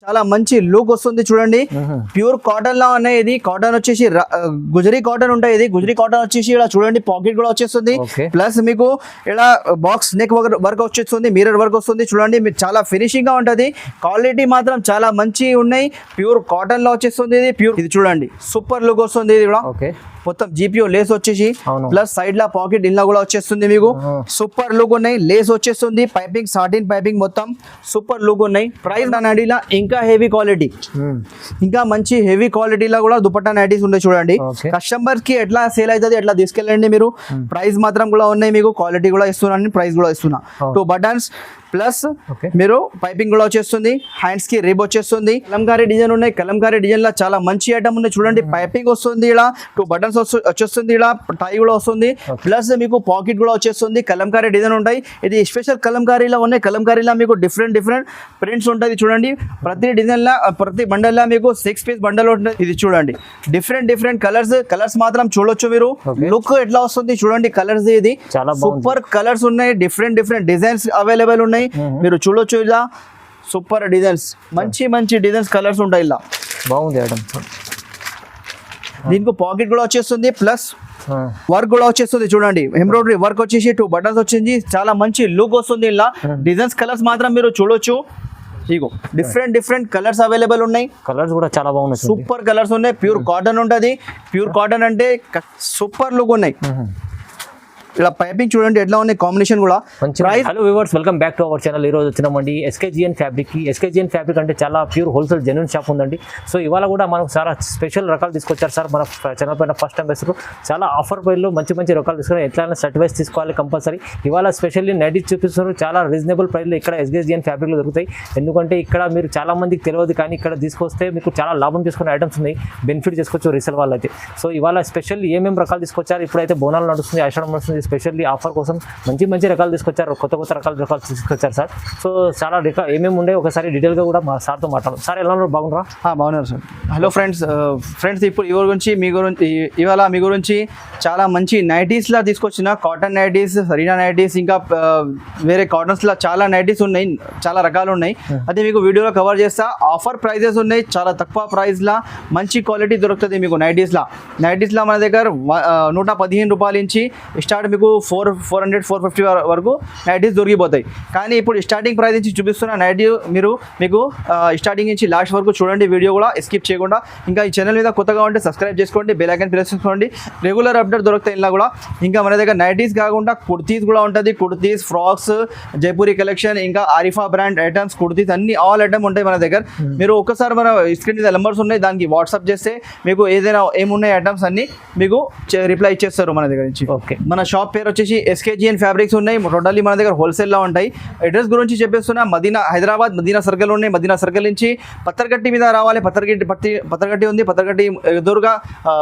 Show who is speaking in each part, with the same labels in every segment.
Speaker 1: చాలా మంచి లుక్ వస్తుంది చూడండి. ప్యూర్ కాటన్ లా ఉన్నాయి. ఇది కాటన్ వచ్చేసి గుజరీ కాటన్ ఉంటాయి. ఇది గుజరీ కాటన్ వచ్చేసి ఇలా చూడండి పాకెట్ కూడా వచ్చేస్తుంది. ప్లస్ మీకు ఇలా బాక్స్ నెక్ వర్క్ వచ్చేస్తుంది, మిర్రర్ వర్క్ వస్తుంది చూడండి. మీరు చాలా ఫినిషింగ్ గా ఉంటది. క్వాలిటీ మాత్రం చాలా మంచి ఉన్నాయి. ప్యూర్ కాటన్ లో వచ్చేస్తుంది. ఇది ప్యూర్, ఇది చూడండి సూపర్ లుక్ వస్తుంది. ఇది కూడా మొత్తం జీపీఓ లేస్ వచ్చేసి ప్లస్ సైడ్ లా పాకెట్ ఇలా కూడా వచ్చేస్తుంది. మీకు సూపర్ లుక్ ఉన్నాయి. లేస్ వచ్చేస్తుంది, పైపింగ్ సాటిన్ పైపింగ్ మొత్తం సూపర్ లుక్ ఉన్నాయి. ప్రైస్ నైటీలా ఇంకా హెవీ క్వాలిటీ, ఇంకా మంచి హెవీ క్వాలిటీలో కూడా దుపట్టా నైటీస్ ఉన్నాయి చూడండి. కస్టమర్ కి ఎట్లా సేల్ అవుతుంది ఎట్లా తీసుకెళ్ళండి మీరు. ప్రైస్ మాత్రం కూడా ఉన్నాయి. మీకు క్వాలిటీ కూడా ఇస్తున్నాను, ప్రైస్ కూడా ఇస్తున్నా. 2 బటన్స్ ప్లస్ మీరు పైపింగ్ కూడా వచ్చేస్తుంది. హ్యాండ్స్ కి రిబ్ వచ్చేస్తుంది. కలంకారీ డిజైన్ ఉన్నాయి. కలంకారీ డిజైన్ లో చాలా మంచి ఐటమ్ ఉంది చూడండి. పైపింగ్ వస్తుంది, ఇలా 2 బటన్స్ వచ్చేస్తుంది, ఇలా టై కూడా వస్తుంది. ప్లస్ మీకు పాకెట్ కూడా వచ్చేస్తుంది. కలంకారీ డిజైన్ ఉంటాయి. ఇది స్పెషల్ కలంకారీలో ఉన్నాయి. కలంకారీలో మీకు డిఫరెంట్ ప్రింట్స్ ఉంటుంది చూడండి. ప్రతి డిజైన్ లా ప్రతి బండల్ లా మీకు 6 పీస్ బండల్ ఉంటుంది. ఇది చూడండి డిఫరెంట్ కలర్స్ మాత్రం చూడొచ్చు మీరు. లుక్ ఎట్లా వస్తుంది చూడండి కలర్స్. ఇది సూపర్ కలర్స్ ఉన్నాయి. డిఫరెంట్ డిజైన్స్ అవైలబుల్ ఉన్నాయి. మీరు చూడొచ్చు. ఇలా సూపర్ డిజైన్స్, మంచి డిజైన్స్ కలర్స్ ఉంటాయి. ఇలా
Speaker 2: బాగుంది ఐటమ్.
Speaker 1: దీనికి పాకెట్ కూడా వచ్చేస్తుంది, ప్లస్ వర్క్ కూడా వచ్చేస్తుంది చూడండి. ఎంబ్రాయిడరీ వర్క్ వచ్చేసి 2 బటన్స్ వచ్చింది. చాలా మంచి లుక్ వస్తుంది. ఇలా డిజైన్స్ కలర్స్ మాత్రం మీరు చూడొచ్చు. ఇగో డిఫరెంట్ కలర్స్ అవైలబుల్ ఉన్నాయి.
Speaker 2: కలర్స్ కూడా చాలా బాగున్నాయి.
Speaker 1: సూపర్ కలర్స్ ఉన్నాయి. ప్యూర్ కాటన్ ఉంటుంది. ప్యూర్ కాటన్ అంటే సూపర్ లుక్ ఉన్నాయి. ఇలా పైపింగ్ చూడండి ఎట్లా ఉన్నాయి, కాంబినేషన్ కూడా.
Speaker 2: Hello viewers, welcome back to our channel. ఈ రోజు వచ్చినామండి ఎస్కేజిఎన్ ఫ్యాబ్రిక్ కి. ఎస్కేజిఎన్ ఫ్యాబ్రిక్ అంటే చాలా ప్యూర్ హోల్సేల్ జెన్యూన్ షాప్ ఉందండి. సో ఇవాళ కూడా మనకు చాలా స్పెషల్ రకాలు తీసుకొచ్చారు సార్. మన ఛానల్ పైన ఫస్ట్ టైం వేస్తారు. చాలా ఆఫర్ ప్రైస్లో మంచి రకాలు తీసుకుని ఎట్లయినా సర్టిఫైస్ తీసుకోవాలి కంపల్సరీ. ఇవాళ స్పెషల్లీ నైటీస్ చూపిస్తున్నారు. చాలా రీజనబుల్ ప్రైస్లో ఇక్కడ ఎస్కేజిఎన్ ఫ్యాబ్రిక్లో దొరుకుతాయి. ఎందుకంటే ఇక్కడ మీరు చాలా మందికి తెలియదు, కానీ ఇక్కడ తీసుకొస్తే మీకు చాలా లాభం తీసుకునే ఐటమ్స్ ఉన్నాయి. బెనిఫిట్ చేసుకోవచ్చు రీసేల్ వాళ్ళు అయితే. సో ఇవాళ స్పెషల్లీ ఏమేమి రకాలు తీసుకొచ్చారు. ఇప్పుడైతే బోనాలు నడుస్తుంది, ఆషాఢం నడుస్తుంది. స్పెషల్లీ ఆఫర్ కోసం మంచి రకాలు తీసుకొచ్చారు. కొత్త రకాలు తీసుకొచ్చారు సార్. సో చాలా ఏమేమి ఉండే ఒకసారి డీటెయిల్గా కూడా మా సార్తో మాట్లాడడం. సార్ ఎలా ఉన్నారు? బాగున్నారా?
Speaker 1: బాగున్నారు సార్. హలో ఫ్రెండ్స్ ఇప్పుడు ఇవాళ మీ గురించి చాలా మంచి నైటీస్లా తీసుకొచ్చిన కాటన్ నైటీస్, సరీనా నైటీస్, ఇంకా వేరే కాటన్స్లా చాలా నైటీస్ ఉన్నాయి. చాలా రకాలు ఉన్నాయి. అదే మీకు వీడియోలో కవర్ చేస్తా. ఆఫర్ ప్రైజెస్ ఉన్నాయి. చాలా తక్కువ ప్రైస్లా మంచి క్వాలిటీ దొరుకుతుంది మీకు నైటీస్లా మన దగ్గర 115 రూపాయల నుంచి స్టార్ట్ మీకు 400-450 వరకు నైటీస్ దొరికిపోతాయి. కానీ ఇప్పుడు స్టార్టింగ్ ప్రైస్ నుంచి చూపిస్తున్న నైటీ మీకు స్టార్టింగ్ నుంచి లాస్ట్ వరకు చూడండి. వీడియో కూడా స్కిప్ చేయకుండా. ఇంకా ఈ ఛానల్ మీద కొత్తగా ఉంటే సబ్స్క్రైబ్ చేసుకోండి, బెల్ ఐకాన్ ప్రెస్ చేసుకోండి. రెగ్యులర్ అప్డేట్ దొరుకుతాయి ఇలా కూడా. ఇంకా మన దగ్గర నైటీస్ కాకుండా కుర్తీస్ కూడా ఉంటుంది. కుర్తీస్, ఫ్రాక్స్, జైపూరి కలెక్షన్, ఇంకా ఆరిఫా బ్రాండ్ ఐటమ్స్, కుర్తీస్ అన్ని ఆల్ ఐటమ్ ఉంటాయి మన దగ్గర. మీరు ఒక్కసారి మన స్క్రీన్ మీద నెంబర్స్ ఉన్నాయి, దానికి వాట్సాప్ చేస్తే మీకు ఏదైనా ఏమున్నాయి ఐటమ్స్ అన్ని మీకు రిప్లై ఇచ్చేస్తారు మన దగ్గర నుంచి.
Speaker 2: ఓకే,
Speaker 1: మన షాప్ పేరు వచ్చేసి ఎస్కేజిఎన్ ఫ్యాబ్రిక్స్ ఉన్నాయి. టోటల్లీ మన దగ్గర హోల్సేల్ లో ఉంటాయి. అడ్రస్ గురించి చెప్పేస్తున్నా, హైదరాబాద్ మదీనా సర్కిల్ ఉన్నాయి. మదీనా సర్కిల్ నుంచి పత్తర్గట్టి మీద రావాలి. పత్తర్గట్టి ఉంది. పత్తర్గట్టి ఎదురుగా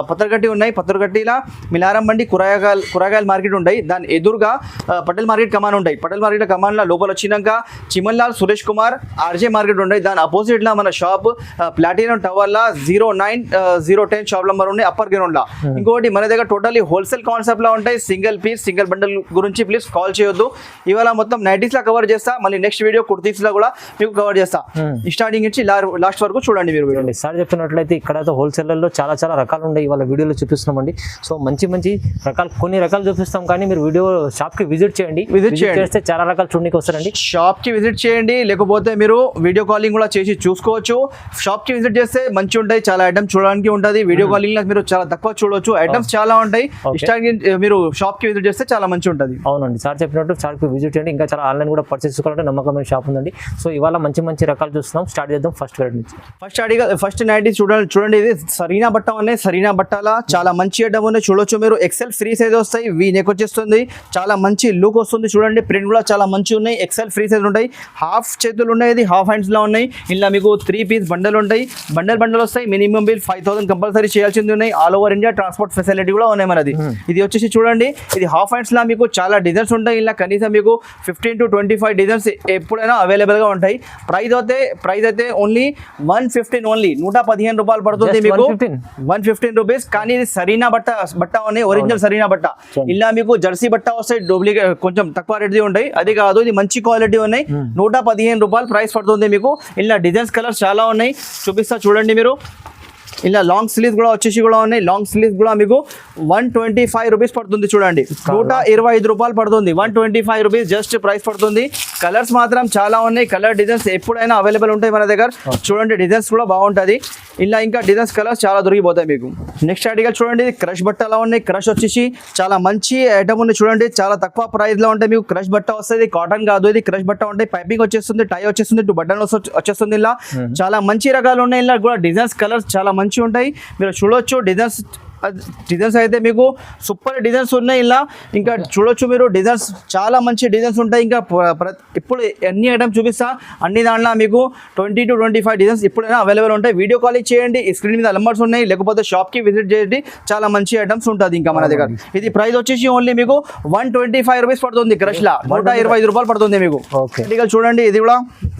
Speaker 1: పత్తర్గట్టి ఉన్నాయి. పత్తర్గట్టిలా మిలారం బండి కూరగాయల మార్కెట్ ఉంటాయి. దాని ఎదురుగా పటేల్ మార్కెట్ కమాన్ ఉంటాయి. పటేల్ మార్కెట్ కమాన్ లో లోపల వచ్చినాక చిమన్లాల్ సురేష్ కుమార్ ఆర్జే మార్కెట్ ఉంటాయి. దాని అపోజిట్ లా మన షాప్ ప్లాటినం టవర్ లా 09-010 షాప్ నెంబర్ ఉన్నాయి, అప్పర్ గ్రౌండ్ లా. ఇంకోటి మన దగ్గర టోటల్లీ హోల్సేల్ కాన్సెప్ట్ లా ఉంటాయి. సింగిల్ బండల్ గురించి ప్లీజ్ కాల్ చేయొద్దు. ఇవాళ మొత్తం నైటీస్ లా కవర్ చేస్తా. మళ్ళీ నెక్స్ట్ వీడియో కుర్తీస్ లా కూడా మీకు కవర్ చేస్తా. స్టార్టింగ్ నుంచి లాస్ట్ వరకు చూడండి మీరు.
Speaker 2: సార్ చెప్తున్నట్లయితే ఇక్కడ హోల్సేలర్లో చాలా రకాలు ఉన్నాయి. ఇవాళ వీడియోలో చూపిస్తున్నామండి. సో మంచి రకాలు, కొన్ని రకాలు చూపిస్తాం. కానీ మీరు వీడియో షాప్ కి విజిట్ చేస్తే చాలా రకాలు చూడడానికి వస్తారండి.
Speaker 1: షాప్ కి విజిట్ చేయండి, లేకపోతే మీరు వీడియో కాలింగ్ కూడా చేసి చూసుకోవచ్చు. షాప్ కి విజిట్ చేస్తే మంచి ఉంటాయి. చాలా ఐటమ్స్ చూడడానికి ఉంటుంది. వీడియో కాలింగ్ లో మీరు చాలా తక్కువ చూడవచ్చు. ఐటమ్స్ చాలా ఉంటాయి. మీరు షాప్ కి విజిట్ చేస్తే చాలా మంచి ఉంటుంది.
Speaker 2: అవునండి, సార్ చెప్పినట్టు షాప్ కి విజిట్ చేయండి. ఇంకా చాలా ఆన్లైన్ కూడా పర్చేస్ చేసుకోవాలంటే నమ్మకమైన షాప్ ఉందండి. సో ఇవాళ మంచి రకాలు చూస్తున్నాం. స్టార్ట్ చేద్దాం ఫస్ట్ వెరైటీ నుంచి.
Speaker 1: ఫస్ట్ నైటీ చూడండి. ఇది సరీనా బట్ట ఉన్నాయి. సరీనా బట్టాల చాలా మంచి ఐటమ్ ఉన్నాయి. చూడొచ్చు మీరు. ఎక్సెల్ ఫ్రీ సైజ్ వస్తాయి. వీ నెక్ వచ్చేస్తుంది. చాలా మంచి లుక్ వస్తుంది చూడండి. ప్రింట్ కూడా చాలా మంచి ఉన్నాయి. ఎక్సెల్ ఫ్రీ సైజ్ ఉంటాయి. హాఫ్ చేతులు ఉన్నాయి. ఇది హాఫ్ హ్యాండ్స్ లో ఉన్నాయి. ఇలా మీకు 3 పీస్ బండల్ ఉంటాయి. బండల్ వస్తాయి. మినిమం బిల్ 5000 కంపల్సరీ చేయాల్సింది ఉన్నాయి. All over India transport facility కూడా ఉన్నాయి మనది. ఇది వచ్చేసి చూడండి, ఇది ఇది హాఫ్ హ్యాండ్స్ లా మీకు చాలా డిజైన్స్ ఉంటాయి. ఇలా కనీసం మీకు 15 to 25 డిజైన్స్ ఎప్పుడైనా అవైలబుల్ గా ఉంటాయి. ప్రైస్ అయితే ఓన్లీ 115 ఓన్లీ 115 రూపాయలు పడుతుంది మీకు. 115 రూపీస్. కానీ ఇది సరీనా బట్ట ఉన్నాయి, ఒరిజినల్ సరీనా బట్ట. ఇలా మీకు జెర్సీ బట్ట వస్తాయి, డూప్లికేట్ కొంచెం తక్కువ రేట్ ఉంటాయి. అది కాదు, ఇది మంచి క్వాలిటీ ఉన్నాయి. 115 రూపాయలు ప్రైస్ పడుతుంది మీకు. ఇలా డిజైన్స్ కలర్స్ చాలా ఉన్నాయి, చూపిస్తా చూడండి మీరు. ఇలా లాంగ్ స్లీవ్స్ కూడా వచ్చేసి కూడా ఉన్నాయి. లాంగ్ స్లీవ్స్ కూడా మీకు 125 రూపీస్ పడుతుంది చూడండి. 125 రూపాయలు పడుతుంది. 125 రూపీస్ జస్ట్ ప్రైస్ పడుతుంది. కలర్స్ మాత్రం చాలా ఉన్నాయి. కలర్ డిజైన్స్ ఎప్పుడైనా అవైలబుల్ ఉంటాయి మన దగ్గర. చూడండి డిజైన్స్ కూడా బాగుంటుంది. ఇలా ఇంకా డిజైన్స్ కలర్స్ చాలా దొరికిపోతాయి మీకు. నెక్స్ట్ ఆర్టికల్ చూడండి, క్రష్ బట్ట అలా ఉన్నాయి. క్రష్ వచ్చేసి చాలా మంచి ఐటమ్ ఉంది చూడండి. చాలా తక్కువ ప్రైస్ లో ఉంటాయి మీకు. క్రష్ బట్ట వస్తుంది, కాటన్ కాదు, ఇది క్రష్ బట్ట ఉంటాయి. పైపింగ్ వచ్చేస్తుంది, టై వచ్చేస్తుంది, 2 బటన్ వచ్చేస్తుంది. ఇలా చాలా మంచి రకాలు ఉన్నాయి. ఇలా కూడా డిజైన్స్ కలర్స్ చాలా మంచి ఉంటాయి, మీరు చూడొచ్చు. డిజైన్స్ అయితే మీకు సూపర్ డిజైన్స్ ఉన్నాయి. ఇలా ఇంకా చూడొచ్చు మీరు, డిజైన్స్ చాలా మంచి డిజైన్స్ ఉంటాయి. ఇంకా ఇప్పుడు ఎన్ని ఐటమ్స్ చూపిస్తా, అన్ని దాంట్లో మీకు 20 to 25 డిజైన్స్ ఇప్పుడైనా అవైలబుల్ ఉంటాయి. వీడియో కాలింగ్ చేయండి, ఈ స్క్రీన్ మీద నెంబర్స్ ఉన్నాయి, లేకపోతే షాప్కి విజిట్ చేయండి. చాలా మంచి ఐటమ్స్ ఉంటుంది ఇంకా మన దగ్గర. ఇది ప్రైస్ వచ్చేసి ఓన్లీ మీకు 125 రూపీస్ పడుతుంది. క్రష్లా 125 రూపాయలు పడుతుంది మీకు. ఆర్టికల్ చూడండి, ఇది కూడా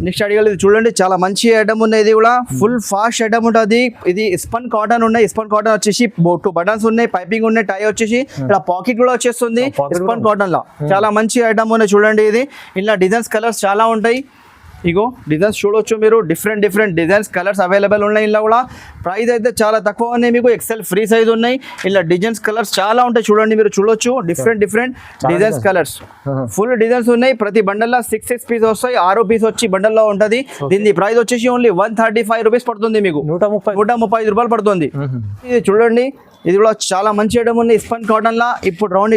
Speaker 1: నెక్స్ట్ ఆర్టికల్ ఇది చూడండి, చాలా మంచి ఐటమ్ ఉంది. ఇది కూడా ఫుల్ ఫాస్ట్ ఐటమ్ ఉంటుంది. ఇది స్పన్ కాటన్ ఉన్నాయి. స్పన్ కాటన్ వచ్చేసి 2 బటన్స్ ఉన్నాయి, పైపింగ్ ఉన్నాయి, టై వచ్చేసి ఇలా పాకెట్ కూడా వచ్చేస్తుంది. స్పన్ కాటన్ లో చాలా మంచి ఐటమ్ ఉన్నాయి చూడండి. ఇది ఇలా డిజైన్స్ కలర్స్ చాలా ఉంటాయి. ఇగో డిజైన్స్ చూడొచ్చు మీరు, డిఫరెంట్ డిజైన్స్ కలర్స్ అవైలబుల్ ఉన్నాయి. ఇలా కూడా ప్రైస్ అయితే చాలా తక్కువ ఉన్నాయి మీకు. ఎక్సెల్ ఫ్రీ సైజ్ ఉన్నాయి. ఇలా డిజైన్స్ కలర్స్ చాలా ఉంటాయి చూడండి, మీరు చూడొచ్చు. Different designs colours full designs ఉన్నాయి. ప్రతి బండల్లో 6 పీస్ వస్తాయి, 6 పీస్ వచ్చి బండల్లో ఉంటుంది. దీని ప్రైస్ వచ్చేసి ఓన్లీ 135 రూపీస్ పడుతుంది మీకు. 135 రూపాయలు పడుతుంది. ఇది చూడండి, ఇది కూడా చాలా మంచి ఐటమ్ ఉంది. స్పన్ కాటన్ లా ఇప్పుడు రౌండ్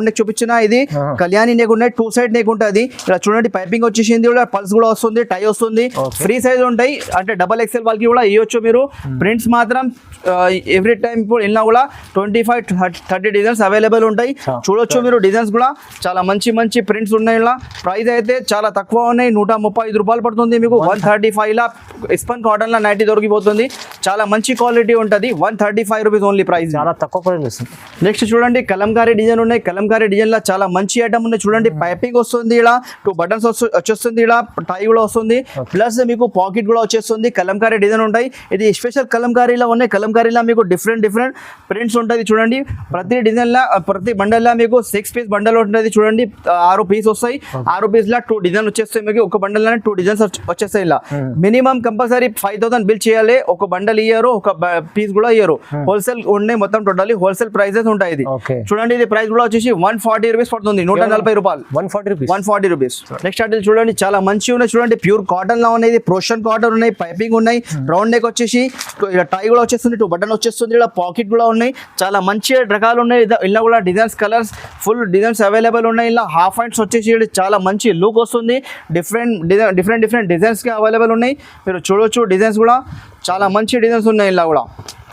Speaker 1: నెక్ చూపించిన. ఇది కళ్యాణి నెక్ ఉన్నాయి, 2 సైడ్ నెక్ ఉంటుంది. ఇలా చూడండి, పైపింగ్ వచ్చేసింది, కూడా పల్స్ కూడా వస్తుంది, టై వస్తుంది. ఫ్రీ సైజ్ ఉంటాయి, అంటే డబల్ ఎక్స్ఎల్ వాళ్ళకి కూడా ఇవ్వచ్చు మీరు. ప్రింట్స్ మాత్రం ఎవ్రీ టైం ఇప్పుడు ఇలా కూడా 25-30 డిజైన్స్ అవైలబుల్ ఉంటాయి. చూడొచ్చు మీరు, డిజైన్స్ కూడా చాలా మంచి ప్రింట్స్ ఉన్నాయి. ఇలా ప్రైస్ అయితే చాలా తక్కువ ఉన్నాయి. 135 రూపాయలు పడుతుంది మీకు. 135 లా స్పన్ కాటన్ లా నైటీ దొరికిపోతుంది. చాలా మంచి క్వాలిటీ ఉంటుంది. 135 రూపీస్ ఓన్లీ ప్రైస్, చాలా తక్కువ ప్రైస్. నెక్స్ట్ చూడండి, కలంకారీ డిజైన్ ఉన్నాయి. కలంకారీ డిజైన్ లో చాలా మంచి ఐటమ్ ఉన్నాయి చూడండి. పైపింగ్ వస్తుంది, ఇలా 2 బటన్స్ వచ్చేస్తుంది, ఇలా టై కూడా వస్తుంది, ప్లస్ మీకు పాకెట్ కూడా వచ్చేస్తుంది. కలంకారీ డిజైన్ ఉంటాయి. ఇది స్పెషల్ కలంకారీలో ఉన్నాయి. కలంకారీలో మీకు డిఫరెంట్ ప్రింట్స్ ఉంటుంది చూడండి. ప్రతి డిజైన్ లా ప్రతి బండల్ లా మీకు 6 పీస్ బండల్ ఉంటుంది చూడండి. 6 పీస్ వస్తాయి. 6 పీస్ లా 2 డిజైన్ వచ్చేస్తాయి మీకు. ఒక బండల్ లోనే 2 డిజైన్స్ వచ్చేస్తాయి. ఇలా మినిమం కంపల్సరీ 5000 బిల్ చేయాలి. ఒక బండల్ ఇయ్యారు, ఒక పీస్ కూడా ఇయ్యారు. హోల్సేల్ ఉన్నాయి మొత్తం, టోటల్లీ హోల్సేల్ ప్రైసెస్ ఉంటాయి. ఇది చూడండి, ఇది ప్రైస్ కూడా వచ్చేసి 140 రూపీస్ పడుతుంది. 140 రూపాయలు, 140 రూపీస్. నెక్స్ట్ ఆర్టికల్ చూడండి, చాలా మంచి ఉన్నాయి చూడండి. ప్యూర్ కాటన్ లా ఉన్నాయి, ప్రోషన్ కాటన్ ఉన్నాయి, పైపింగ్ ఉన్నాయి, రౌండ్ నెక్ వచ్చేసి టై కూడా వచ్చేస్తుంది, 2 బటన్ వచ్చేస్తుంది, ఇలా పాకెట్ కూడా ఉన్నాయి. చాలా మంచి రకాలు ఉన్నాయి. ఇలా కూడా designs colours full designs available ఉన్నాయి. ఇలా హాఫ్ హ్యాండ్స్ వచ్చేసి చాలా మంచి లుక్ వస్తుంది. డిఫరెంట్ డిజైన్స్ గా అవైలబుల్ ఉన్నాయి. మీరు చూడొచ్చు, డిజైన్స్ కూడా చాలా మంచి డిజైన్స్ ఉన్నాయి. ఇలా కూడా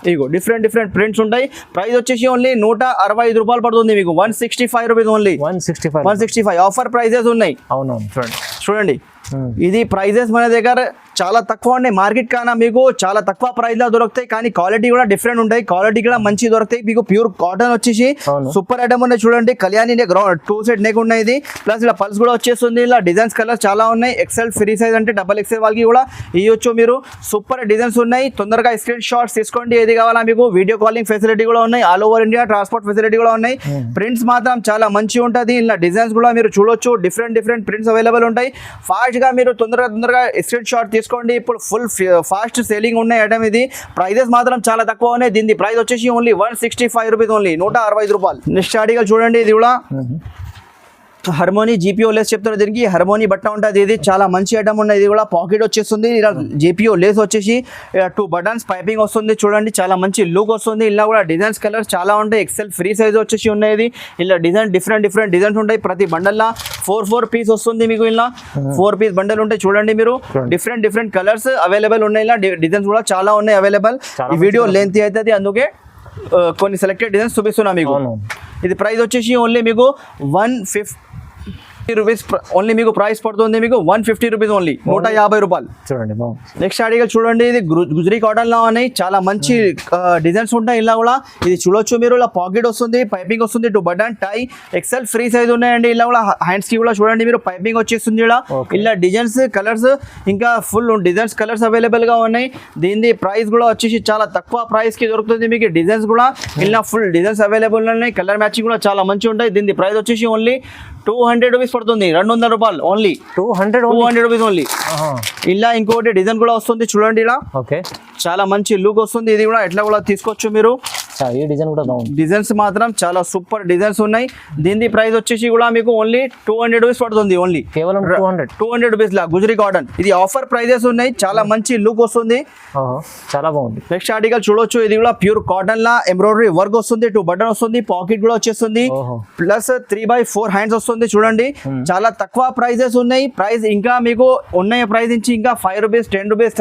Speaker 1: ఇగో డిఫరెంట్ ప్రింట్స్ ఉంటాయి. ప్రైస్ వచ్చేసి ఓన్లీ 165 రూపాయలు పడుతుంది మీకు. 165 రూపీస్ ఓన్లీ. 165 ఆఫర్ ప్రైజెస్ ఉన్నాయి. అవునవును చూడండి. ఇది ప్రైజెస్ మన దగ్గర చాలా తక్కువ ఉన్నాయి. మార్కెట్ కన్నా మీకు చాలా తక్కువ ప్రైస్ లో దొరుకుతాయి, కానీ క్వాలిటీ కూడా డిఫరెంట్ ఉంటాయి. క్వాలిటీ కూడా మంచి దొరుకుతాయి మీకు. ప్యూర్ కాటన్ వచ్చేసి సూపర్ ఐటమ్ ఉన్నాయి చూడండి. కళ్యాణి నెక్ 2 సైడ్ నెక్ ఉన్నాయి. ఇది ప్లస్ ఇలా పల్స్ కూడా వచ్చేస్తుంది. ఇలా డిజైన్స్ కలర్స్ చాలా ఉన్నాయి. ఎక్సెల్ ఫ్రీ సైజ్ అంటే డబల్ ఎక్సెల్ వాళ్ళకి కూడా ఇవ్వచ్చు మీరు. సూపర్ డిజైన్స్ ఉన్నాయి. తొందరగా స్క్రీన్ షాట్స్ తీసుకోండి. ఏది కావాలా మీకు. వీడియో కాలింగ్ ఫెసిలిటీ కూడా ఉన్నాయి. All over India transport facility కూడా ఉన్నాయి. ప్రింట్స్ మాత్రం చాలా మంచి ఉంటుంది. ఇలా డిజైన్స్ కూడా మీరు చూడొచ్చు. డిఫరెంట్ ప్రింట్స్ అవైలబుల్ ఉంటాయి. ఫాస్ట్ గా మీరు తొందరగా స్క్రీన్ షాట్ తీసుకోండి. ఇప్పుడు ఫుల్ ఫాస్ట్ సేలింగ్ ఉన్నాయి ఐటమ్. ఇది ప్రైజెస్ మాత్రం చాలా తక్కువ ఉన్నాయి. దీని ప్రైస్ వచ్చేసి ఓన్లీ 165 రూపీస్ ఓన్లీ. 165 రూపాయలు. నెక్స్ట్ ఆర్టికల్ చూడండి, ఇది కూడా హార్మోనీ జీపీఓ లేస్ చెప్తారు. దీనికి హార్మోనీ బట్ట ఉంటుంది. ఇది చాలా మంచి ఐటమ్ ఉన్నాయి. ఇది కూడా పాకెట్ వచ్చేస్తుంది. ఇలా జీపీఓ లేస్ వచ్చేసి 2 బటన్స్ పైపింగ్ వస్తుంది చూడండి. చాలా మంచి లుక్ వస్తుంది. ఇలా కూడా డిజైన్స్ కలర్స్ చాలా ఉంటాయి. ఎక్సెల్ ఫ్రీ సైజ్ వచ్చేసి ఉన్నాయి. ఇది ఇలా డిజైన్ డిఫరెంట్ డిజైన్స్ ఉంటాయి. ప్రతి బండల్లో 4 పీస్ వస్తుంది మీకు. ఇలా 4 పీస్ బండల్ ఉంటాయి చూడండి మీరు. డిఫరెంట్ కలర్స్ అవైలబుల్ ఉన్నాయి. ఇలా డిజైన్స్ కూడా చాలా ఉన్నాయి అవైలబుల్. ఈ వీడియో లెంత్ అవుతుంది, అందుకే కొన్ని సెలెక్టెడ్ డిజైన్స్ చూపిస్తున్నా మీకు. ఇది ప్రైస్ వచ్చేసి ఓన్లీ మీకు రూపీస్ ఓన్లీ మీకు ప్రైస్ పడుతుంది మీకు 150 రూపీస్ ఓన్లీ 150 రూపాయలు.
Speaker 2: చూడండి బాగుంది.
Speaker 1: నెక్స్ట్ ఆర్టికల్ చూడండి, ఇది గుజరీ కాటన్ లో ఉన్నాయి, చాలా మంచి డిజైన్స్ ఉంటాయి. ఇలా కూడా ఇది చూడొచ్చు మీరు, ఇలా పాకెట్ వస్తుంది, పైపింగ్ వస్తుంది, 2 బటన్ టై ఎక్సెల్ ఫ్రీ సైజ్ ఉన్నాయండి. ఇలా కూడా హ్యాండ్స్ కి కూడా చూడండి మీరు పైపింగ్ వచ్చేస్తుంది. ఇలా డిజైన్స్ కలర్స్ ఇంకా ఫుల్ డిజైన్స్ కలర్స్ అవైలబుల్ గా ఉన్నాయి. దీని ప్రైస్ కూడా వచ్చేసి చాలా తక్కువ ప్రైస్ కి దొరుకుతుంది మీకు. డిజైన్స్ కూడా ఇలా ఫుల్ డిజైన్స్ అవైలబుల్ ఉన్నాయి, కలర్ మ్యాచింగ్ కూడా చాలా మంచిగా ఉంటాయి. దీని ప్రైస్ వచ్చేసి ఓన్లీ 200 రూపీస్ పడుతుంది, 200 రూపాయలు ఓన్లీ. 200 rupees only. ఇలా ఇంకోటి డిజైన్ కూడా వస్తుంది చూడండి, ఇలా
Speaker 2: ఓకే
Speaker 1: చాలా మంచి లుక్ వస్తుంది. ఇది కూడా ఎట్లా కూడా తీసుకోవచ్చు మీరు.
Speaker 2: ఈ డిజైన్ కూడా బాగుంది.
Speaker 1: డిజైన్స్ మాత్రం చాలా సూపర్ డిజైన్స్ ఉన్నాయి. దీని ప్రైస్ వచ్చేసి కూడా మీకు ఓన్లీ 200 రూపీస్ పడుతుంది, ఓన్లీ
Speaker 2: కేవలం
Speaker 1: 200 రూపీస్ లా గుజరీ కాటన్. ఇది ఆఫర్ ప్రైజెస్ ఉన్నాయి, చాలా మంచి లుక్ వస్తుంది,
Speaker 2: చాలా బాగుంది.
Speaker 1: నెక్స్ట్ ఆర్టికల్ చూడొచ్చు, ఇది కూడా ప్యూర్ కాటన్ లా ఎంబ్రాయిడరీ వర్క్ వస్తుంది, 2 బటన్ వస్తుంది, పాకెట్ కూడా వచ్చేస్తుంది, ప్లస్ 3/4 హ్యాండ్స్ వస్తుంది చూడండి. చాలా తక్కువ ప్రైజెస్ ఉన్నాయి. ప్రైస్ ఇంకా మీకు ఉన్నాయి ప్రైస్ నుంచి ఇంకా 5 రూపీస్ 10 రూపీస్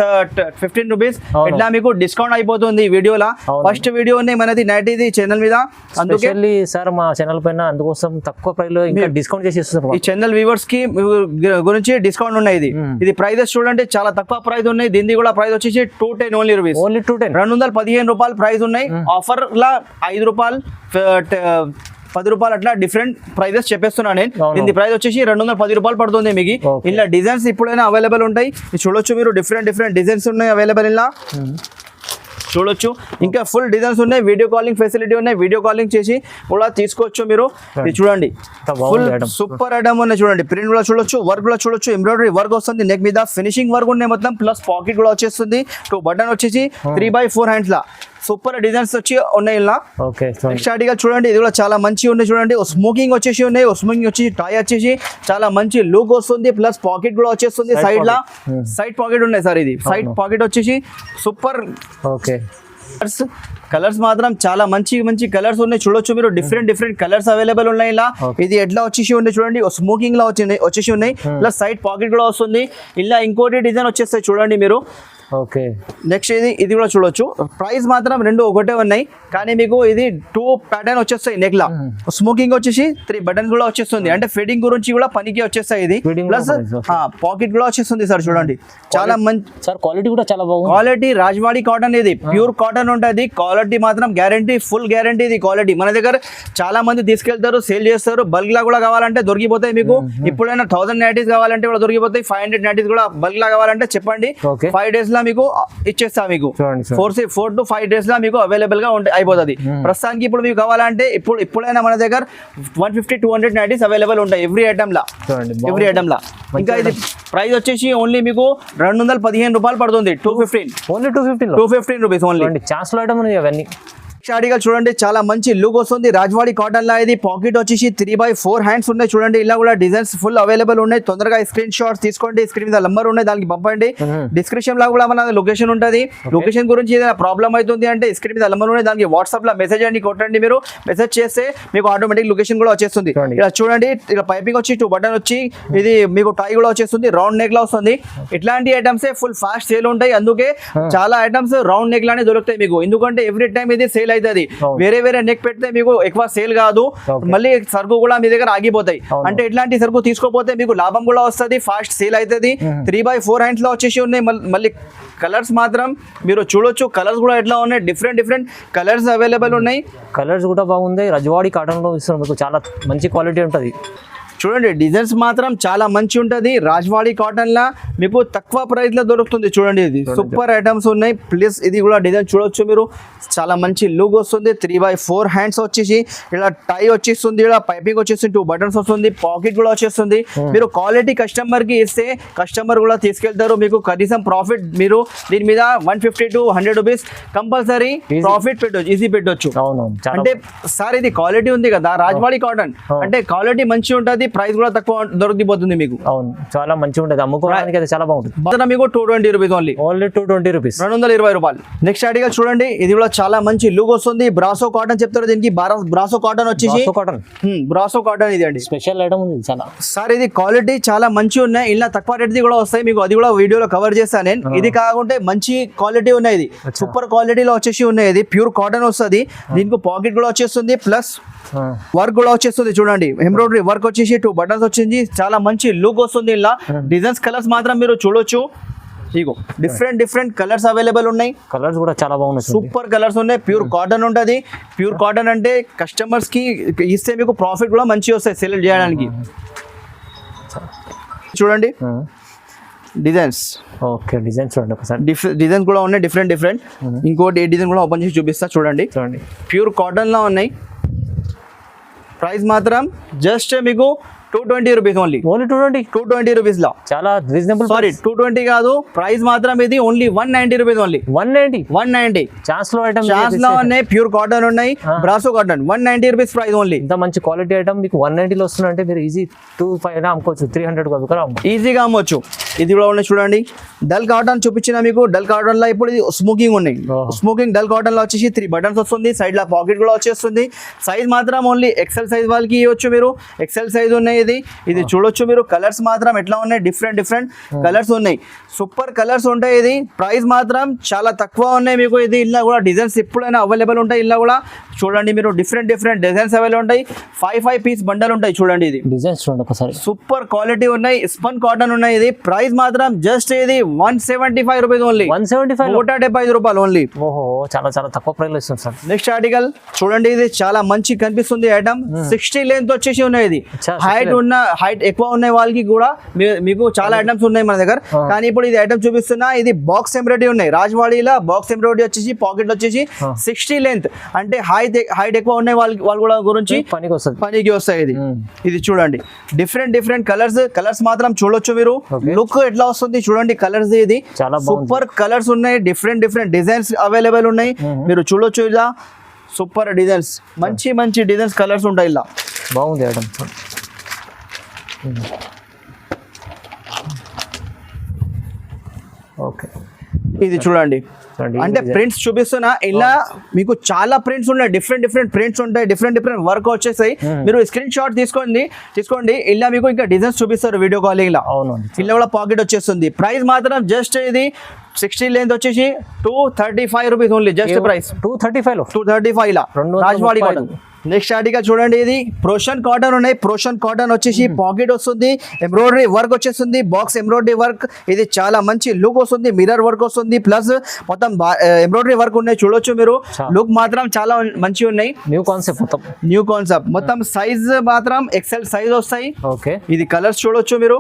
Speaker 1: 15 రూపీస్ ఇట్లా మీకు డిస్కౌంట్ అయిపోతుంది ఈ వీడియోలో. ఫస్ట్ వీడియో మనది నైట్ ఇది ఛానల్ మీద, అందుకే
Speaker 2: సార్ మా ఛానల్ పైన అందుకోసం తక్కువ ప్రైస్ లో ఇంకా డిస్కౌంట్ చేసి ఇస్తున్నారు.
Speaker 1: ఈ ఛానల్ వ్యూవర్స్ కి గురించి డిస్కౌంట్ ఉన్నాయి. ఇది ప్రైజెస్ చూడండి చాలా తక్కువ ప్రైస్ ఉన్నాయి. దీని కూడా ప్రైస్ వచ్చేసి 210 ఓన్లీ రూపీస్,
Speaker 2: ఓన్లీ
Speaker 1: 215 రూపాయలు ప్రైస్ ఉన్నాయి. ఆఫర్ లా 5 రూపాయలు 10 రూపాయలు అట్లా డిఫరెంట్ ప్రైజెస్ చెప్పేస్తున్నాను నేను. దీని ప్రైస్ వచ్చేసి 210 రూపాయలు పడుతుంది మీకు. ఇలా డిజైన్స్ ఇప్పుడైనా అవైలబుల్ ఉంటాయి, చూడొచ్చు మీరు. డిఫరెంట్ డిజైన్స్ ఉన్నాయి అవైలబుల్ ఇలా చూడొచ్చు. ఇంకా ఫుల్ డిజైన్స్ ఉన్నాయి, వీడియో కాలింగ్ ఫెసిలిటీ ఉన్నాయి, వీడియో కాలింగ్ చేసి కూడా తీసుకోవచ్చు మీరు. ఇది చూడండి ఫుల్ సూపర్ ఐటమ్ ఉన్నాయి చూడండి. ప్రింట్ కూడా చూడొచ్చు, వర్క్ కూడా చూడొచ్చు, ఎంబ్రాయిడరీ వర్క్ వస్తుంది నెక్ మీద, ఫినిషింగ్ వర్క్ ఉన్నాయి మొత్తం, ప్లస్ పాకెట్ కూడా వచ్చేస్తుంది, 2 బటన్ వచ్చేసి 3/4 హ్యాండ్స్ లా సూపర్ డిజైన్స్ వచ్చి ఉన్నాయి ఇలా. నెక్స్ట్ ఆర్టికల్ చూడండి, ఇది కూడా చాలా మంచిగా ఉన్నాయి చూడండి. స్మోకింగ్ వచ్చేసి ఉన్నాయి, స్మోకింగ్ వచ్చేసి టై వచ్చేసి చాలా మంచి లుక్ వస్తుంది, ప్లస్ పాకెట్ కూడా వచ్చేస్తుంది సైడ్ లా. సైడ్ పాకెట్ ఉన్నాయి సార్, ఇది సైడ్ పాకెట్ వచ్చేసి సూపర్.
Speaker 2: ఓకే
Speaker 1: కలర్స్ మాత్రం చాలా మంచి కలర్స్ ఉన్నాయి చూడొచ్చు మీరు. డిఫరెంట్ కలర్స్ అవైలబుల్ ఉన్నాయి ఇలా. ఇది ఎట్లా వచ్చేసి ఉన్నాయి చూడండి, స్మోకింగ్ లా వచ్చేసి ఉన్నాయి, ప్లస్ సైడ్ పాకెట్ కూడా వస్తుంది. ఇలా ఇంకోటి డిజైన్ వచ్చేస్తాయి చూడండి మీరు.
Speaker 2: ఓకే
Speaker 1: నెక్స్ట్ ఇది కూడా చూడొచ్చు. ప్రైస్ మాత్రం 2 ఒకటే ఉన్నాయి, కానీ మీకు ఇది 2 ప్యాటర్న్ వచ్చేస్తాయి నెక్ లా. స్మోకింగ్ వచ్చేసి 3 బటన్ కూడా వచ్చేస్తుంది, అంటే ఫిట్టింగ్ గురించి కూడా పనికి వచ్చేస్తాయి ఇది. ప్లస్ పాకెట్ కూడా వచ్చేస్తుంది సార్ చూడండి. చాలా మంచి
Speaker 2: సార్ క్వాలిటీ కూడా చాలా బాగుంది.
Speaker 1: క్వాలిటీ రాజవాడి కాటన్, ఇది ప్యూర్ కాటన్ ఉంటుంది. క్వాలిటీ మాత్రం గ్యారంటీ, ఫుల్ గ్యారంటీ ఇది క్వాలిటీ. మన దగ్గర చాలా మంది తీసుకెళ్తారు, సేల్ చేస్తారు. బల్క్ లా కూడా కావాలంటే దొరికిపోతాయి మీకు. ఇప్పుడైనా 1000 నైటీస్ కావాలంటే కూడా దొరికిపోతాయి, 500 నైటీస్ కూడా బల్క్ లా కావాలంటే చెప్పండి, 5 days మీకు ఇచ్చేస్తా. మీకు 4 to 5 days లా మీకు అవైలబుల్ గా అయిపోతుంది. ప్రస్తుతానికి ఇప్పుడు మీకు కావాలంటే ఇప్పుడైనా మన దగ్గర 150-200 నైటీస్ అవైలబుల్ ఉంటాయి ఎవ్రీ ఐటమ్ లా. ఇంకా ఇది ప్రైస్ వచ్చేసి ఓన్లీ మీకు 215 రూపాయలు పడుతుంది, 215 రూపీస్ ఓన్లీ.
Speaker 2: ఛాన్స్ లో ఐటమ్ ఉంది అవన్నీ.
Speaker 1: ఆర్టికల్ చూడండి చాలా మంచి లుక్ వస్తుంది, రాజవాడి కాటన్ లా. ఇది పాకెట్ వచ్చేసి 3/4 హ్యాండ్స్ ఉన్నాయి చూడండి. ఇలా కూడా డిజైన్స్ ఫుల్ అవైలబుల్ ఉన్నాయి. తొందరగా స్క్రీన్ షాట్స్ తీసుకోండి, స్క్రీన్ మీద నంబర్ ఉన్నాయి దానికి పంపండి. డిస్క్రిప్షన్ లో కూడా మన లొకేషన్ ఉంటుంది. లొకేషన్ గురించి ఏదైనా ప్రాబ్లం అవుతుంది అంటే స్క్రీన్ మీద నంబర్ ఉన్నాయి, దానికి వాట్సాప్ లో మెసేజ్ అని కొట్టండి. మీరు మెసేజ్ చేస్తే మీకు ఆటోమేటిక్ లొకేషన్ కూడా వచ్చేస్తుంది. ఇలా చూడండి, ఇలా పైపింగ్ వచ్చి 2 బటన్ వచ్చి ఇది మీకు టై కూడా వచ్చేస్తుంది, రౌండ్ నెక్ లా వస్తుంది. ఇట్లాంటి ఐటమ్స్ ఫుల్ ఫాస్ట్ సేల్ ఉంటాయి, అందుకే చాలా ఐటమ్స్ రౌండ్ నెక్ లానే దొరుకుతాయి మీకు. ఎందుకంటే ఎవ్రీ టైం ఇది సేల్ అవుతుంది. వేరే నెక్ పెడితే మీకు ఎక్కువ సేల్ కాదు, మళ్ళీ సరుకు కూడా మీ దగ్గర ఆగిపోతాయి. అంటే ఇట్లాంటి సరుకు తీసుకోపోతే మీకు లాభం కూడా వస్తుంది, ఫాస్ట్ సేల్ అవుతుంది. 3/4 హ్యాండ్స్ లో వచ్చేసి ఉన్నాయి. మళ్ళీ కలర్స్ మాత్రం మీరు చూడొచ్చు, కలర్స్ కూడా ఎట్లా ఉన్నాయి, డిఫరెంట్ కలర్స్ అవైలబుల్ ఉన్నాయి.
Speaker 2: కలర్స్ కూడా బాగుంది. రజవాడి కాటన్ లో ఇస్తున్నారు మీకు, చాలా మంచి క్వాలిటీ ఉంటుంది.
Speaker 1: చూడండి డిజైన్స్ మాత్రం చాలా మంచి ఉంటుంది. రాజవాడి కాటన్ లా మీకు తక్కువ ప్రైస్ లో దొరుకుతుంది చూడండి. ఇది సూపర్ ఐటమ్స్ ఉన్నాయి. ప్లస్ ఇది కూడా డిజైన్ చూడొచ్చు మీరు, చాలా మంచి లుక్ వస్తుంది. 3/4 హ్యాండ్స్ వచ్చేసి ఇలా టై వచ్చేస్తుంది, ఇలా పైపింగ్ వచ్చేసి 2 బటన్స్ వస్తుంది, పాకెట్ కూడా వచ్చేస్తుంది. మీరు క్వాలిటీ కస్టమర్ కి ఇస్తే కస్టమర్ కూడా తీసుకెళ్తారు. మీకు కనీసం ప్రాఫిట్ మీరు దీని మీద 150 to 100 రూపీస్ కంపల్సరీ ప్రాఫిట్ పెట్టొచ్చు, ఈజీ పెట్టొచ్చు. అంటే సార్ ఇది క్వాలిటీ ఉంది కదా రాజవాడి కాటన్, అంటే క్వాలిటీ మంచి ఉంటుంది, ప్రైస్ కూడా తక్కువ దొరికిపోతుంది మీకు.
Speaker 2: అవును చాలా మంచిగా ఉంటుంది, అమ్ముకోవడానికి అయితే చాలా బాగుంటుంది.
Speaker 1: మీకు 220 రూపీస్ ఓన్లీ
Speaker 2: 220 రూపీస్,
Speaker 1: 220 రూపాయలు. నెక్స్ట్ ఆర్టికల్ చూడండి, ఇది కూడా చాలా మంచి లుక్ వస్తుంది. బ్రాసో కాటన్ చెప్తారు దీనికి. బ్రాసో కాటన్ వచ్చేసి బ్రాసో కాటన్ ఇది అండి,
Speaker 2: స్పెషల్ ఐటమ్ ఉంది చాలా.
Speaker 1: సార్ ఇది క్వాలిటీ చాలా మంచి ఉన్నాయి. ఇలా తక్కువ రేట్ కూడా వస్తాయి మీకు, అది కూడా వీడియోలో కవర్ చేస్తాను నేను. ఇది కాకుంటే మంచి క్వాలిటీ ఉన్నాయి, ఇది సూపర్ క్వాలిటీలో వచ్చేసి ఉన్నాయి. ఇది ప్యూర్ కాటన్ వస్తుంది, దీనికి పాకెట్ కూడా వచ్చేస్తుంది, ప్లస్ వర్క్ కూడా వచ్చేస్తుంది చూడండి. ఎంబ్రాయిడరీ వర్క్ వచ్చేసి వచ్చేసి 2 బటన్స్ వచ్చింది, చాలా మంచి లుక్ వస్తుంది. ఇలా డిజైన్స్ కలర్స్ మాత్రం మీరు చూడొచ్చు. ఇగో డిఫరెంట్ కలర్స్ అవైలబుల్ ఉన్నాయి.
Speaker 2: కలర్స్ కూడా చాలా బాగున్నాయి,
Speaker 1: సూపర్ కలర్స్ ఉన్నాయి. ప్యూర్ కాటన్ ఉంటుంది. ప్యూర్ కాటన్ అంటే కస్టమర్స్ కి ఇస్తే మీకు ప్రాఫిట్ కూడా మంచిగా వస్తాయి సెల్ చేయడానికి. చూడండి డిజైన్స్.
Speaker 2: ఓకే, డిజైన్స్ చూడండి ఒకసారి.
Speaker 1: డిజైన్స్ కూడా ఉన్నాయి డిఫరెంట్. ఇంకోటి ఏ డిజైన్ కూడా ఓపెన్ చేసి చూపిస్తా చూడండి. ప్యూర్ కాటన్ లో ఉన్నాయి. ప్రైస్ మాత్రం జస్ట్ మీకు 220 రూపీస్ ఓన్లీ. 220 రూపీస్ లో
Speaker 2: చాలా రీజనబుల్.
Speaker 1: సారీ 220 కాదు, ప్రైస్ మాత్రం ఇది ఓన్లీ 190 రూపీస్ ఓన్లీ. 190
Speaker 2: ఛాన్స్ లో ఐటమ్,
Speaker 1: ఛాన్స్ లో ఉన్నాయి. ప్యూర్ కాటన్ ఉన్నాయి, brasso cotton. 190 rupees price only.
Speaker 2: ఇంత మంచి క్వాలిటీ ఐటమ్ మీకు 190 లో వస్తుందంటే మీరు ఈజీ 250 అమ్ముకోవచ్చు, 300
Speaker 1: ఈజీగా అమ్మవచ్చు. ఇది కూడా ఉన్నాయి చూడండి. డల్ కాటన్ చూపించిన మీకు. డల్ కాటన్ లో ఇప్పుడు ఇది స్మోకింగ్ ఉన్నాయి. స్మోకింగ్ డల్ కాటన్ లో వచ్చేసి 3 బటన్స్ వస్తుంది. సైడ్ లో పాకెట్ కూడా వచ్చేస్తుంది. సైజ్ మాత్రం ఓన్లీ ఎక్సెల్ సైజ్ వాళ్ళకి ఇవ్వచ్చు మీరు. ఎక్సెల్ సైజ్ ఉన్నాయి. ఇది చూడొచ్చు మీరు. కలర్స్ మాత్రం ఎట్లా ఉన్నాయి, డిఫరెంట్ కలర్స్ ఉన్నాయి. సూపర్ కలర్స్ ఉంటాయి. ఇది ప్రైస్ మాత్రం చాలా తక్కువ ఉన్నాయి మీకు. ఇది ఇలా కూడా డిజైన్స్ ఎప్పుడైనా అవైలబుల్ ఉంటాయి. ఇలా కూడా చూడండి మీరు. డిఫరెంట్ డిజైన్స్ అవైలబుల్ ఉంటాయి. 5 పీస్ బండల్ ఉంటాయి చూడండి. ఇది
Speaker 2: డిజైన్స్ చూడండి ఒకసారి.
Speaker 1: సూపర్ క్వాలిటీ ఉన్నాయి. స్పన్ కాటన్ ఉన్నాయి. ఇది ప్రైస్ మాత్రం జస్ట్ ఇది 175 రూపీస్ ఓన్లీ. 175 రూపాయలు ఓన్లీ.
Speaker 2: ఓహో, చాలా తక్కువ ప్రైస్ లో ఇస్తుంది సార్.
Speaker 1: నెక్స్ట్ ఆర్టికల్ చూడండి. ఇది చాలా మంచి కనిపిస్తుంది ఐటమ్. 60 లెంత్ వచ్చేసి ఉన్నాయి. ఇది హైట్ ఎక్కువ ఉన్న వాళ్ళకి కూడా మీకు చాలా ఐటమ్స్ ఉన్నాయి మన దగ్గర. కానీ ఇప్పుడు ఇది ఐటమ్ చూపిస్తున్నా. ఇది బాక్స్ ఎంబ్రాయిడరీ ఉన్నాయి. రాజ్వాడీలో బాక్స్ ఎంబ్రాయిడరీ వచ్చేసి పాకెట్ వచ్చేసి 60 లెంత్ అంటే హైట్ ఎక్కువ ఉన్నాయి వాళ్ళు కూడా గురించి పనికి వస్తాయి. ఇది చూడండి. డిఫరెంట్ కలర్స్ మాత్రం చూడొచ్చు మీరు. లుక్ ఎట్లా వస్తుంది చూడండి కలర్స్. ఇది సూపర్ కలర్స్ ఉన్నాయి. డిఫరెంట్ డిజైన్స్ అవైలబుల్ ఉన్నాయి. మీరు చూడొచ్చు. ఇలా సూపర్ డిజైన్స్, మంచి డిజైన్స్ కలర్స్ ఉంటాయి. ఇలా
Speaker 2: బాగుంది ఐటమ్. ఓకే,
Speaker 1: ఇది చూడండి. అంటే ప్రింట్స్ చూపిస్తున్నా. ఇలా మీకు చాలా ప్రింట్స్ ఉన్నాయి. డిఫరెంట్ ప్రింట్స్ ఉంటాయి. డిఫరెంట్ వర్క్ వచ్చేసాయి. మీరు స్క్రీన్ షాట్ తీసుకోండి. ఇలా మీకు ఇంకా డిజైన్స్ చూపిస్తారు వీడియో కాలింగ్ లో. ఇలా కూడా పాకెట్ వచ్చేస్తుంది. ప్రైస్ మాత్రం జస్ట్ ఇది 60 లెంత్ వచ్చేసి 235 రూపీస్ ఓన్లీ. జస్ట్ ప్రైస్ 235 ఇలా రాజ్వాడి కాటన్. నెక్స్ట్ ఆర్టికల్ చూడండి. ఇది ప్రోషన్ కాటన్ ఉన్నాయి. ప్రోషన్ కాటన్ వచ్చేసి పాకెట్ వస్తుంది. ఎంబ్రాయిడరీ వర్క్ వచ్చేస్తుంది. Box embroidery work. ఇది చాలా మంచి లుక్ వస్తుంది. మిర్రర్ వర్క్ వస్తుంది. ప్లస్ మొత్తం ఎంబ్రాయిడరీ వర్క్ ఉన్నాయి. చూడొచ్చు మీరు. లుక్ మాత్రం చాలా మంచిగా ఉన్నాయి. న్యూ కాన్సెప్ట్ మొత్తం. సైజ్ మాత్రం ఎక్సెల్ సైజ్ వస్తాయి.
Speaker 2: ఓకే,
Speaker 1: ఇది కలర్స్ చూడొచ్చు మీరు.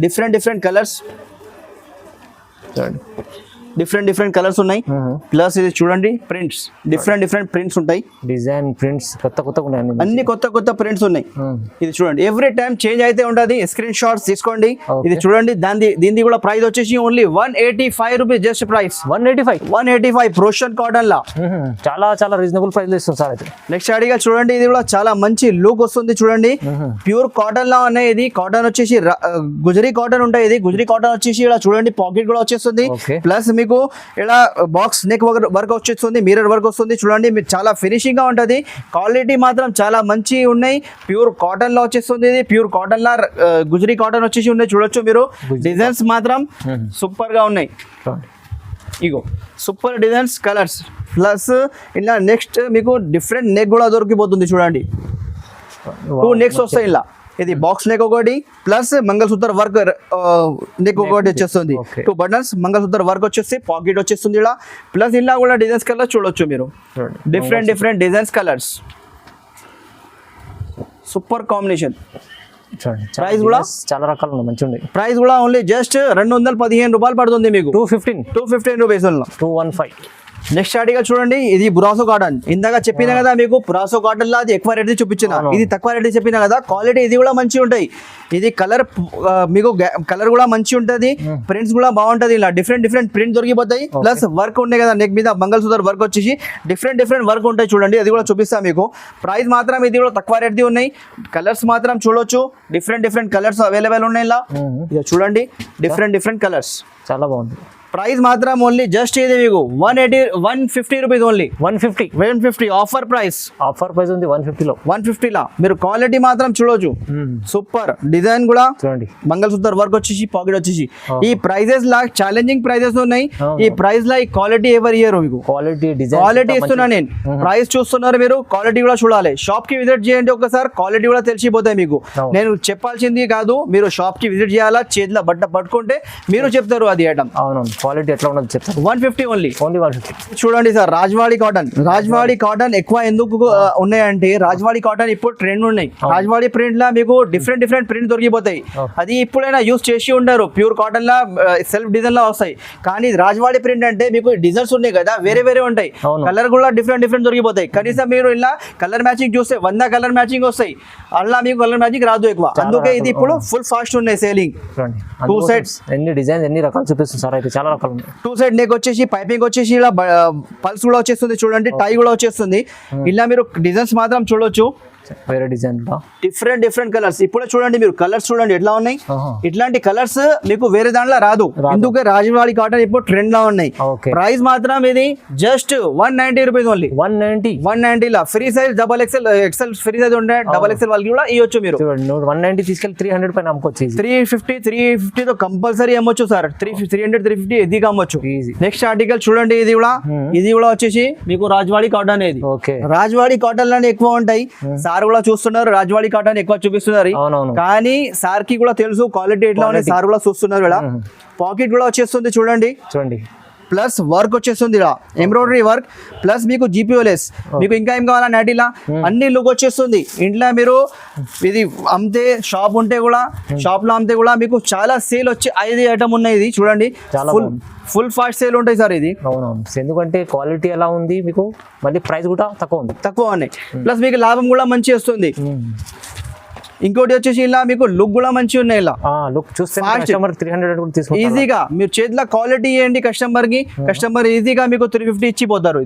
Speaker 1: డిఫరెంట్ కలర్స్, డిఫరెంట్ కలర్స్ ఉన్నాయి. ప్లస్ ఇది చూడండి ప్రింట్స్. డిఫరెంట్ ప్రింట్స్ ఉంటాయి.
Speaker 2: డిజైన్ ప్రింట్స్ కొత్త
Speaker 1: అన్ని కొత్త ప్రింట్స్ ఉన్నాయి. ఇది చూడండి. ఎవ్రీ టైం చేంజ్ అయితే ఉంటది. స్క్రీన్ షాట్స్ తీసుకోండి. ఇది చూడండి. దీని కూడా ప్రైస్ వచ్చేసి ఓన్లీ 185 రూపీస్. జస్ట్ ప్రైస్ 185 ప్రోషన్ కాటన్ లా.
Speaker 2: చాలా రీజనబుల్ ప్రైస్ లో ఇస్తుంది సార్. అయితే
Speaker 1: నెక్స్ట్ ఆర్టికల్ చూడండి. ఇది కూడా చాలా మంచి లుక్ వస్తుంది చూడండి. ప్యూర్ కాటన్ లా ఉన్నాయి. ఇది కాటన్ వచ్చేసి గుజరీ కాటన్ ఉంటాయి. ఇది గుజరీ కాటన్ వచ్చేసి ఇలా చూడండి పాకెట్ కూడా వచ్చేస్తుంది. ప్లస్ మీకు ఇలా బాక్స్ నెక్ వర్క్ వచ్చేస్తుంది. మిర్రర్ వర్క్ వస్తుంది. చూడండి మీరు. చాలా ఫినిషింగ్ గా ఉంటది. క్వాలిటీ మాత్రం చాలా మంచి ఉన్నాయి. ప్యూర్ కాటన్ లో వచ్చేస్తుంది. ఇది ప్యూర్ కాటన్ లా గుజరీ కాటన్ వచ్చేసి ఉన్నాయి. చూడొచ్చు మీరు. డిజైన్స్ మాత్రం సూపర్ గా ఉన్నాయి. ఇగో సూపర్ డిజైన్స్ కలర్స్. ప్లస్ ఇలా నెక్స్ట్ మీకు డిఫరెంట్ నెక్ కూడా దొరికిపోతుంది. చూడండి 2 నెక్స్ వస్తాయి. ఇలా ఇది బాక్స్ నెక్ ఒకటి ప్లస్ మంగళసూత్ర వర్క్ నెక్ ఒకటి వచ్చేస్తుంది. 2 బటన్స్ మంగళసూత్ర వర్క్ వచ్చేసి పాకెట్ వచ్చేస్తుంది. ఇలా ప్లస్ ఇలా కూడా డిజైన్స్ కలర్స్ చూడొచ్చు మీరు. Different designs colours. Super combination. Price కూడా
Speaker 2: చాలా రకాలు మంచిగా ఉంది.
Speaker 1: ప్రైస్ కూడా ఓన్లీ జస్ట్ 215 రూపాయలు పడుతుంది మీకు. 215 రూపీస్. 215. నెక్స్ట్ ఆర్టికల్ చూడండి. ఇది బ్రాసో కాటన్. ఇందాక చెప్పినా కదా మీకు బ్రాసో కాటన్ లా అది ఎక్కువ రేట్ చూపించిన. ఇది తక్కువ రేట్ చెప్పినా కదా. క్వాలిటీ ఇది కూడా మంచి ఉంటాయి. ఇది కలర్ మీకు కలర్ కూడా మంచి ఉంటది. ప్రింట్స్ కూడా బాగుంటది. ఇలా డిఫరెంట్ ప్రింట్ దొరికిపోతాయి. ప్లస్ వర్క్ ఉంటాయి కదా నెక్ మీద మంగళసూత్ర వర్క్ వచ్చేసి డిఫరెంట్ వర్క్ ఉంటాయి. చూడండి అది కూడా చూపిస్తా మీకు. ప్రైస్ మాత్రం ఇది కూడా తక్కువ రేట్ది ఉన్నాయి. కలర్స్ మాత్రం చూడొచ్చు. డిఫరెంట్ కలర్స్ అవైలబుల్ ఉన్నాయి. ఇలా చూడండి. Different colours.
Speaker 2: చాలా బాగుంది.
Speaker 1: ప్రైస్ మాత్రం ఓన్లీ జస్ట్ ఇది మీకు 150 రూపీస్ ఓన్లీ 150 ఆఫర్ ప్రైస్
Speaker 2: ఉంది 150 లో
Speaker 1: 150 లా మీరు క్వాలిటీ మాత్రం చూడొచ్చు సూపర్ డిజైన్ కూడా
Speaker 2: చూడండి
Speaker 1: మంగళసూత్ర వర్క్ వచ్చేసి పాకెట్ వచ్చేసి ఈ ప్రైజెస్ లా ఛాలెంజింగ్ ప్రైజెస్ ఉన్నాయి ఈ ప్రైస్ లా ఈ క్వాలిటీ ఎవరు ఇయ్యరు మీకు క్వాలిటీ ఇస్తున్నా నేను ప్రైస్ చూస్తున్నారు మీరు క్వాలిటీ కూడా చూడాలి షాప్ కి విజిట్ చేయండి ఒకసారి క్వాలిటీ కూడా తెలిసిపోతాయి మీకు నేను చెప్పాల్సింది కాదు మీరు షాప్ కి విజిట్ చేయాలా చేతిలో బట్ట పట్టుకుంటే మీరు చెప్తారు అది ఐటమ్
Speaker 2: అవును క్వాలిటీ ఎట్లా ఉన్నది చెప్తారు
Speaker 1: 150 ఓన్లీ
Speaker 2: 150
Speaker 1: చూడండి సార్ రాజ్వాడి కాటన్ ఎక్కువ ఎందుకు ఉన్నాయంటే రాజ్వాడి కాటన్ ఇప్పుడు ట్రెండ్ ఉన్నాయి రాజ్వాడి ప్రింట్ లా మీకు డిఫరెంట్ ప్రింట్ దొరికిపోతాయి అది ఇప్పుడైనా యూస్ చేసి ఉండరు ప్యూర్ కాటన్ లా సెల్ఫ్ డిజైన్ లా వస్తాయి కానీ రాజ్వాడి ప్రింట్ అంటే మీకు డిజైన్స్ ఉన్నాయి కదా వేరే ఉంటాయి కలర్ కూడా డిఫరెంట్ దొరికిపోతాయి కనీసం మీరు ఇలా కలర్ మ్యాచింగ్ చూస్తే 100 కలర్ మ్యాచింగ్ వస్తాయి అలా మీకు కలర్ మ్యాచింగ్ రాదు ఎక్కువ అందుకే ఇది ఇప్పుడు ఫుల్ ఫాస్ట్ ఉన్నాయి సేలింగ్ 2 సెట్స్
Speaker 2: ఎన్ని డిజైన్ ఎన్ని రకాలు చూపిస్తుంది సార్ అయితే చాలా రకాలు ఉన్నాయి
Speaker 1: 2 సెట్ నెక్ వచ్చేసి పైపింగ్ వచ్చేసి ఇలా పల్స్ కూడా వచ్చేస్తుంది చూడండి టై కూడా వచ్చేస్తుంది ఇలా మీరు డిజైన్స్ మాత్రం చూడొచ్చు
Speaker 2: వేరే డిజైన్
Speaker 1: డిఫరెంట్ కలర్స్ ఇప్పుడే చూడండి మీరు కలర్స్ చూడండి ఎట్లా ఉన్నాయి ఇట్లాంటి కలర్స్ మీకు వేరే దాంట్లో రాదు ఎందుకే రాజవాడి కాటన్ ఇప్పుడు ట్రెండ్ లా ఉన్నాయి ప్రైస్ మాత్రం ఇది జస్ట్ 190 రూపీస్ ఓన్లీ 190 లా free size double XL free size ఉంటే డబల్ ఎక్సెల్ వాళ్ళకి కూడా ఇవ్వచ్చు మీరు
Speaker 2: 190 తీసుకెళ్ళి 300 పైన అమ్ముకోవచ్చు
Speaker 1: 350 తో కంపల్సరీ అమ్మొచ్చు సార్ 350 ఈజీగా అమ్మొచ్చు నెక్స్ట్ ఆర్టికల్ చూడండి ఇది కూడా వచ్చేసి మీకు రాజవాడి కాటన్ అనేది రాజవాడి కాటన్ లోనే ఎక్కువ ఉంటాయి సార్ కూడా చూస్తున్నారు రాజవాడి కాటన్ ఎక్కువ చూపిస్తున్నారు కానీ సార్ కి కూడా తెలుసు క్వాలిటీ ఎట్లా ఉన్నాయి సార్ కూడా చూస్తున్నారు ఇలా పాకెట్ కూడా వచ్చేస్తుంది చూడండి ప్లస్ వర్క్ వచ్చేస్తుంది ఇలా ఎంబ్రాయిడరీ వర్క్ ప్లస్ మీకు జీపీఓలెస్ మీకు ఇంకా ఏం కావాలా నాటిలా అన్ని లుక్ వచ్చేస్తుంది ఇంట్లో మీరు ఇది అమ్మితే షాప్ ఉంటే కూడా షాప్ లో అమ్మితే కూడా మీకు చాలా సేల్ వచ్చి 5 ఐటమ్ ఉన్నాయి ఇది చూడండి ఫుల్ ఫాస్ట్ సేల్ ఉంటాయి సార్ ఇది
Speaker 2: ఎందుకంటే క్వాలిటీ ఎలా ఉంది మీకు మళ్ళీ ప్రైస్ కూడా తక్కువ
Speaker 1: ఉన్నాయి ప్లస్ మీకు లాభం కూడా మంచి వస్తుంది ఇంకోటి వచ్చేసి ఇలా మీకు లుక్ కూడా మంచిగా ఉన్నాయి ఇలా
Speaker 2: లుక్ చూస్తే కస్టమర్ 300
Speaker 1: ఈజీగా మీరు చేతిలో క్వాలిటీ ఇవ్వండి కస్టమర్ ఈజీగా మీకు 350 ఇచ్చిపోతారు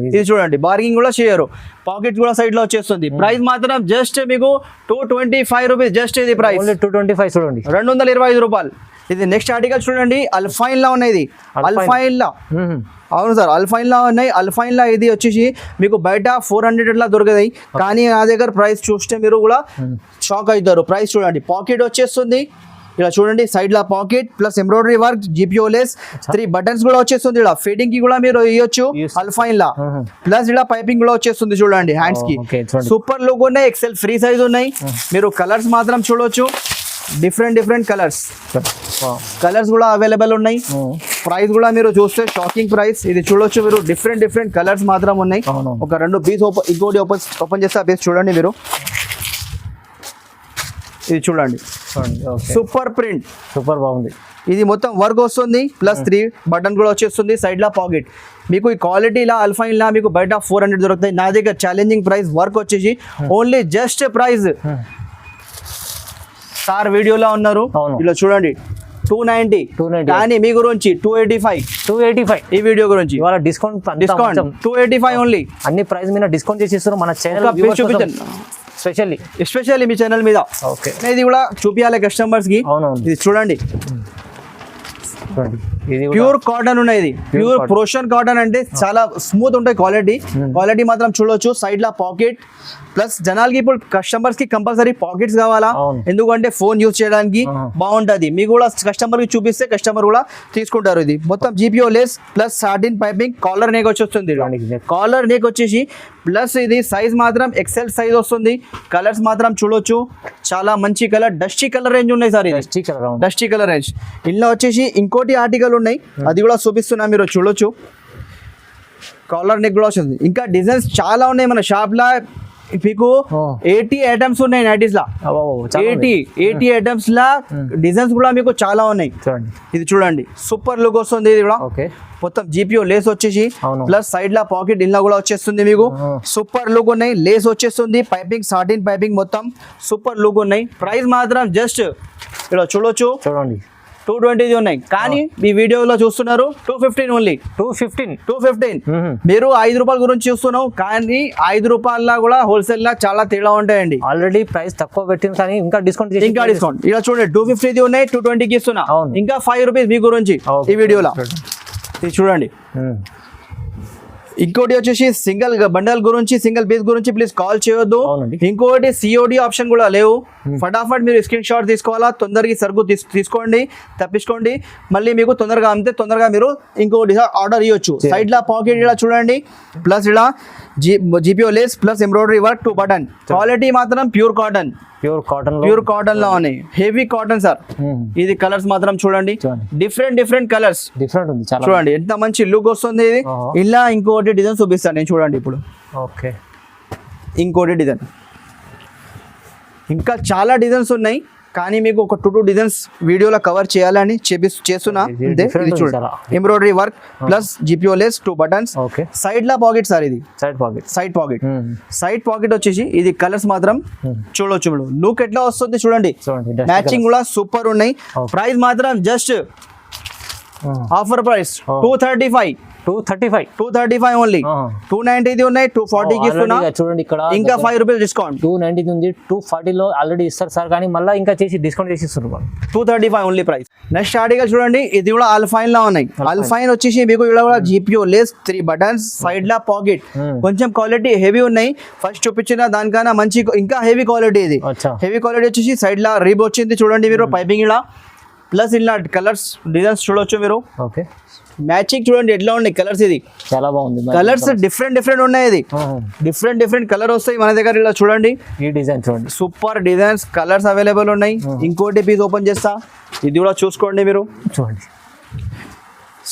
Speaker 1: ఇది చూడండి బార్గింగ్ కూడా చేయరు పాకెట్ కూడా సైడ్ లో వచ్చేస్తుంది ప్రైస్ మాత్రం జస్ట్ మీకు 225 రూపీస్ జస్ట్ ఇది ప్రైస్
Speaker 2: 225 చూడండి
Speaker 1: 225 రూపాయలు ఇది నెక్స్ట్ ఆర్టికల్ చూడండి అల్ఫైన్ లా ఉన్నాయి అల్ఫైన్ లా అవును సార్ అల్ఫైన్ లా ఉన్నాయి అల్ఫైన్ లా ఇది వచ్చేసి మీకు బయట 400 అట్లా దొరకదాయి కానీ నా దగ్గర ప్రైస్ చూస్తే మీరు కూడా షాక్ అవుతారు ప్రైస్ చూడండి పాకెట్ వచ్చేస్తుంది ఇలా చూడండి సైడ్ లా pocket plus embroidery work GPO lace 3 buttons కూడా వచ్చేస్తుంది ఇలా ఫిట్టింగ్ కి కూడా మీరు ఇవ్వచ్చు అల్ఫైన్ లా ప్లస్ ఇలా పైపింగ్ కూడా వచ్చేస్తుంది చూడండి హ్యాండ్స్ కి సూపర్ లుక్ ఉన్నాయి ఎక్సెల్ ఫ్రీ సైజ్ ఉన్నాయి మీరు కలర్స్ మాత్రం చూడొచ్చు డిఫరెంట్ కలర్స్ కూడా అవైలబుల్ ఉన్నాయి ప్రైస్ కూడా మీరు చూస్తే షాకింగ్ ప్రైస్ ఇది చూడొచ్చు మీరు డిఫరెంట్ కలర్స్ మాత్రం ఉన్నాయి ఒక 2 పీస్ ఇంకోటి ఓపెన్ చేస్తే ఆ పీస్ చూడండి మీరు ఇది చూడండి సూపర్ ప్రింట్
Speaker 2: సూపర్ బాగుంది
Speaker 1: ఇది మొత్తం వర్క్ వస్తుంది ప్లస్ 3 బటన్ కూడా వచ్చేస్తుంది సైడ్ లా పాకెట్ మీకు ఈ క్వాలిటీ లా అల్ఫైన్ లా మీకు బయట 400 దొరుకుతాయి నా దగ్గర ఛాలెంజింగ్ ప్రైస్ వర్క్ వచ్చేసి ఓన్లీ జస్ట్ ప్రైస్ సార్ వీడియోలో ఉన్నారు ఇలా చూడండి 290 కానీ మీ గురించి 285 ఈ వీడియో గురించి
Speaker 2: ఇవాళ డిస్కౌంట్
Speaker 1: 285 ఓన్లీ
Speaker 2: అన్ని ప్రైస్ మీద డిస్కౌంట్ చేసి ఇస్తారు మన ఛానల్
Speaker 1: స్పెషల్లీ మీ ఛానల్ మీద ఇది కూడా చూపించాలి కస్టమర్స్ కి ఇది చూడండి ప్యూర్ కాటన్ ఉన్నాయి ప్యూర్ ప్రోషన్ కాటన్ అంటే చాలా స్మూత్ ఉంటాయి క్వాలిటీ మాత్రం చూడొచ్చు సైడ్ లా పాకెట్ ప్లస్ జనాలకి ఇప్పుడు కస్టమర్స్ కి కంపల్సరీ పాకెట్స్ కావాలా ఎందుకంటే ఫోన్ యూజ్ చేయడానికి బాగుంటది మీకు కూడా కస్టమర్ కి చూపిస్తే కస్టమర్ కూడా తీసుకుంటారు ఇది మొత్తం GPO less plus satin piping collar neck వచ్చేస్తుంది కాలర్ నెక్ వచ్చేసి ప్లస్ ఇది సైజ్ మాత్రం ఎక్సెల్ సైజ్ వస్తుంది కలర్స్ మాత్రం చూడొచ్చు చాలా మంచి కలర్ డస్టీ కలర్ రేంజ్ ఉన్నాయి సార్ డస్టీ కలర్ రేంజ్ ఇందులో వచ్చేసి ఇంకోటి ఆర్టికల్ ఉన్నాయి అది కూడా చూపిస్తున్నా మీరు చూడొచ్చు కాలర్ నెక్ కూడా వస్తుంది ఇంకా డిజైన్స్ చాలా ఉన్నాయి మన షాప్ లా మీకు 80 ఐటమ్స్ ఉన్నాయి నైటీస్ లా 80 ఐటమ్స్ లా డిజైన్స్ కూడా మీకు చాలా ఉన్నాయి ఇది చూడండి సూపర్ లుక్ వస్తుంది ఇది కూడా మొత్తం జీపీఓ లేస్ వచ్చేసి ప్లస్ సైడ్ లా పాకెట్ ఇలా కూడా వచ్చేస్తుంది మీకు సూపర్ లుక్ ఉన్నాయి లేస్ వచ్చేస్తుంది పైపింగ్ సాటిన్ పైపింగ్ మొత్తం సూపర్ లుక్ ఉన్నాయి ప్రైస్ మాత్రం జస్ట్ ఇలా చూడొచ్చు 220 ఉన్నాయి కానీ మీ వీడియోలో చూస్తున్నారు 215 ఓన్లీ 215 మీరు 5 రూపాయల గురించి చూస్తున్నావు కానీ 5 రూపాయల కూడా హోల్సేల్ లా చాలా తేడా ఉంటాయండి
Speaker 2: ఆల్రెడీ ప్రైస్ తక్కువ పెట్టింది కానీ ఇంకా డిస్కౌంట్
Speaker 1: ఇలా చూడండి 250 ఉన్నాయి 220 కి ఇస్తున్నా ఇంకా 5 రూపీస్ మీ గురించి ఈ వీడియోలో ఇది చూడండి. ఇంకోటి వచ్చేసి సింగిల్ బండల్ గురించి, సింగిల్ పీస్ గురించి ప్లీజ్ కాల్ చేయొద్దు. ఇంకోటి సిఓడి ఆప్షన్ కూడా లేవు. ఫటాఫట్ మీరు స్క్రీన్ షాట్ తీసుకోవాలా, తొందరగా సరుకు తీసుకోండి, తప్పించుకోండి. మళ్ళీ మీకు తొందరగా అమ్మితే తొందరగా మీరు ఇంకోటి ఆర్డర్ ఇవ్వచ్చు. సైడ్ లా పాకెట్ ఇలా చూడండి, ప్లస్ ఇలా GPO lace plus embroidery work 2 button. Quality మాత్రం ప్యూర్ కాటన్ లో ఉన్నాయి, హెవీ కాటన్ సార్. ఇది కలర్స్ మాత్రం చూడండి, డిఫరెంట్ కలర్స్
Speaker 2: ఉంది.
Speaker 1: చూడండి ఎంత మంచి లుక్ వస్తుంది ఇది. ఇలా ఇంకోటి డిజైన్ చూపిస్తాను నేను, చూడండి ఇప్పుడు.
Speaker 2: ఓకే,
Speaker 1: ఇంకోటి డిజైన్, ఇంకా చాలా డిజైన్స్ ఉన్నాయి, కానీ మీకు ఒక 2 డిజైన్స్ వీడియోలో కవర్ చేయాలని చేస్తున్నా. Embroidery work plus GPO lace 2 buttons. Side లా పాకెట్ సార్, ఇది సైడ్ పాకెట్ వచ్చేసి ఇది కలర్స్ మాత్రం చూడొచ్చు. లుక్ ఎట్లా వస్తుంది చూడండి, మ్యాచింగ్ కూడా సూపర్ ఉన్నాయి. ప్రైస్ మాత్రం జస్ట్ ఆఫర్ ప్రైస్ 235 ఓన్లీ. 290 ఉన్నాయి, 240 ఇస్తున్నా.
Speaker 2: చూడండి ఇక్కడ
Speaker 1: ఇంకా 5 రూపీస్ డిస్కౌంట్.
Speaker 2: 290 ఉంది, 240 లో ఆల్రెడీ ఇస్తారు సార్, కానీ మళ్ళీ ఇంకా చేసి డిస్కౌంట్ చేసి ఇస్తున్నారు.
Speaker 1: 235 ఓన్లీ ప్రైస్. నెక్స్ట్ ఆర్టికల్ చూడండి, ఇది కూడా అల్ఫైన్ లా ఉన్నాయి. అల్ఫైన్ వచ్చేసి మీకు ఇక్కడ కూడా జీపీఓ లేస్ 3 బటన్స్, సైడ్ లా పాకెట్. కొంచెం క్వాలిటీ హెవీ ఉన్నాయి. ఫస్ట్ చూపించిన దానికన్నా మంచి ఇంకా హెవీ క్వాలిటీ. ఇది హెవీ క్వాలిటీ వచ్చేసి సైడ్ లా రిబ్ వచ్చింది చూడండి మీరు, పైపింగ్ ఇలా ప్లస్ ఇలా కలర్స్ డిజైన్స్ చూడొచ్చు మీరు.
Speaker 2: ఓకే,
Speaker 1: మ్యాచింగ్ చూడండి ఎట్లా ఉన్నాయి కలర్స్. ఇది
Speaker 2: చాలా బాగుంది,
Speaker 1: కలర్స్ డిఫరెంట్ ఉన్నాయి. ఇది డిఫరెంట్ కలర్ వస్తాయి మన దగ్గర. ఇలా చూడండి,
Speaker 2: ఈ డిజైన్ చూడండి,
Speaker 1: సూపర్ డిజైన్స్, కలర్స్ అవైలబుల్ ఉన్నాయి. ఇంకోటి పీస్ ఓపెన్ చేస్తా, ఇది కూడా చూసుకోండి మీరు.
Speaker 2: చూడండి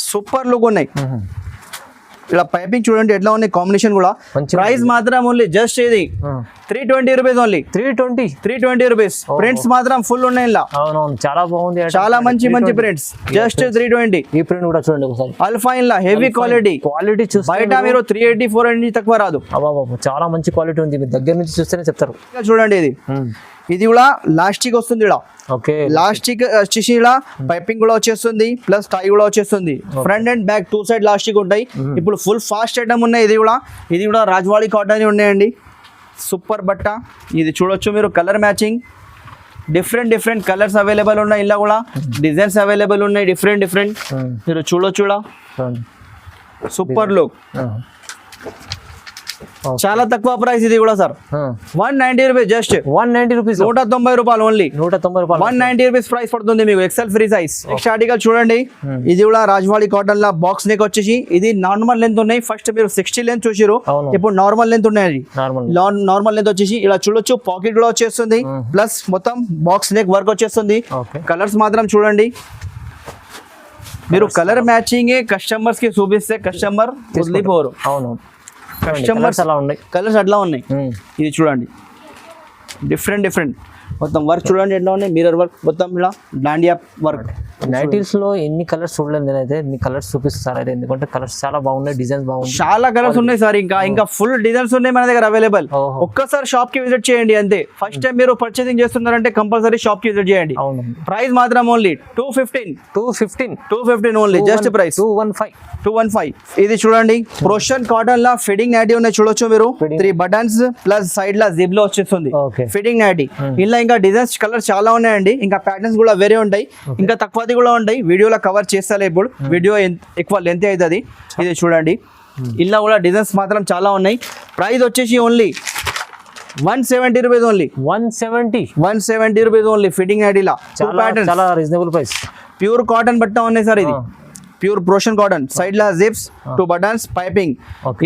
Speaker 1: సూపర్ లుక్ ఉన్నాయి. ఇలా పైపింగ్ చూడండి ఎట్లా ఉన్నాయి, కాంబినేషన్ కూడా. ప్రైస్ మాత్రం ఓన్లీ జస్ట్ ఇది 320 రూపీస్ ఓన్లీ. 320 రూపీస్. ప్రింట్స్ మాత్రం ఫుల్ ఉన్నాయి ఇలా.
Speaker 2: అవునవును, చాలా బాగుంది,
Speaker 1: చాలా మంచి ప్రింట్స్. జస్ట్ 320.
Speaker 2: ఈ ప్రింట్ కూడా చూడండి ఒకసారి,
Speaker 1: అల్ఫైన్ లా హెవీ క్వాలిటీ
Speaker 2: చూస్తే
Speaker 1: బయట మీరు 380 480 తక్కువ రాదు.
Speaker 2: చాలా మంచి క్వాలిటీ ఉంది, మీరు దగ్గర నుంచి చూస్తేనే చెప్తారు.
Speaker 1: చూడండి ఇది కూడా లాస్టిక్ వస్తుంది. ఇలా లాస్టిక్ వచ్చేసి ఇలా పైపింగ్ కూడా వచ్చేస్తుంది, ప్లస్ టై కూడా వచ్చేస్తుంది. ఫ్రంట్ అండ్ బ్యాక్ 2 సైడ్ లాస్టిక్ ఉంటాయి. ఇప్పుడు ఫుల్ ఫాస్ట్ ఐటమ్ ఉన్నాయి. ఇది కూడా రాజ్వాళీ కాటన్ ఉన్నాయండి. సూపర్ బట్ట. ఇది చూడొచ్చు మీరు, colour matching, different colours available ఉన్నాయి. ఇలా కూడా డిజైన్స్ అవైలబుల్ ఉన్నాయి, డిఫరెంట్ మీరు చూడొచ్చు. సూపర్ లుక్, చాలా తక్కువ ప్రైస్ ఇది కూడా సార్. 190 రూపీస్, జస్ట్
Speaker 2: 190 రూపీస్,
Speaker 1: 190 రూపాయలు ఓన్లీ. 190 రూపీస్ ప్రైస్ పడుతుంది మీకు, XL free size. Next article చూడండి, ఇది కూడా రాజ్వాళీ కాటన్ లా బాక్స్ నెక్ వచ్చేసి. ఇది నార్మల్ లెంత్ ఉన్నాయి. ఫస్ట్ మీరు 60 లెంత్ చూసిరు, ఇప్పుడు నార్మల్ లెంత్ ఉన్నాయి. నార్మల్ లెంత్ వచ్చేసి ఇలా చూడొచ్చు, పాకెట్ కూడా వచ్చేస్తుంది, ప్లస్ మొత్తం బాక్స్ నెక్ వర్క్ వచ్చేస్తుంది. కలర్స్ మాత్రం చూడండి మీరు, కలర్ మ్యాచింగ్ కస్టమర్స్ కి చూపిస్తే కస్టమర్ వదిలిపోరు.
Speaker 2: అవును,
Speaker 1: కస్టమర్స్ అలా ఉన్నాయి, కలర్స్ అట్లా ఉన్నాయి. ఇది చూడండి డిఫరెంట్ మొత్తం వర్క్ చూడండి ఎట్లా ఉన్నాయి. మిర్రర్ వర్క్ మొత్తం ఇలా డాండియా వర్క్.
Speaker 2: నైటీస్ లో ఎన్ని కలర్స్ చూడలేదు నేనైతే, ఎన్ని కలర్స్ చూపిస్తారు సార్ అయితే, ఎందుకంటే కలర్స్ చాలా బాగున్నాయి, డిజైన్స్ బాగున్నాయి,
Speaker 1: చాలా కలర్స్ ఉన్నాయి సార్. ఇంకా ఫుల్ డిజైన్స్ ఉన్నాయి మన దగ్గర అవైలబుల్. ఒక్కసారి షాప్ కి విజిట్ చేయండి అంతే. ఫస్ట్ టైం మీరు పర్చేసింగ్ చేస్తున్నారంటే కంపల్సరీ షాప్ కి విజిట్ చేయండి. ప్రైస్ మాత్రం ఓన్లీ 215 ఓన్లీ, జస్ట్ ప్రైస్ 215. ఇది చూడండి, ప్రోషన్ కాటన్ లా ఫిట్టింగ్ నైటీ ఉన్నాయి చూడొచ్చు మీరు. 3 బటన్స్ ప్లస్ సైడ్ లా జిప్ లో వచ్చేస్తుంది ఫిట్టింగ్ నైటీ. ఇలా ఇంకా డిజైన్స్ కలర్స్ చాలా ఉన్నాయండి. ఇంకా ప్యాటర్న్స్ కూడా వేరే ఉంటాయి, ఇంకా తక్కువ కూడా ఉంటాయి. వీడియోలో కవర్ చేస్తాలే, ఇప్పుడు వీడియో ఎక్కువ లెంత్ అవుతుంది. ఇది చూడండి, ఇలా కూడా డిజైన్స్ మాత్రం చాలా ఉన్నాయి. ప్రైస్ వచ్చేసి only 170 rupees only. 170 rupees only. Fitting ఐడిలా
Speaker 2: చాలా రీజనబుల్ ప్రైస్.
Speaker 1: ప్యూర్ కాటన్ బట్ట ఉన్నాయి సార్. ఇది ప్యూర్ ప్రోషన్ కాటన్, సైడ్ లా జిప్స్, 2 బటన్స్, పైపింగ్.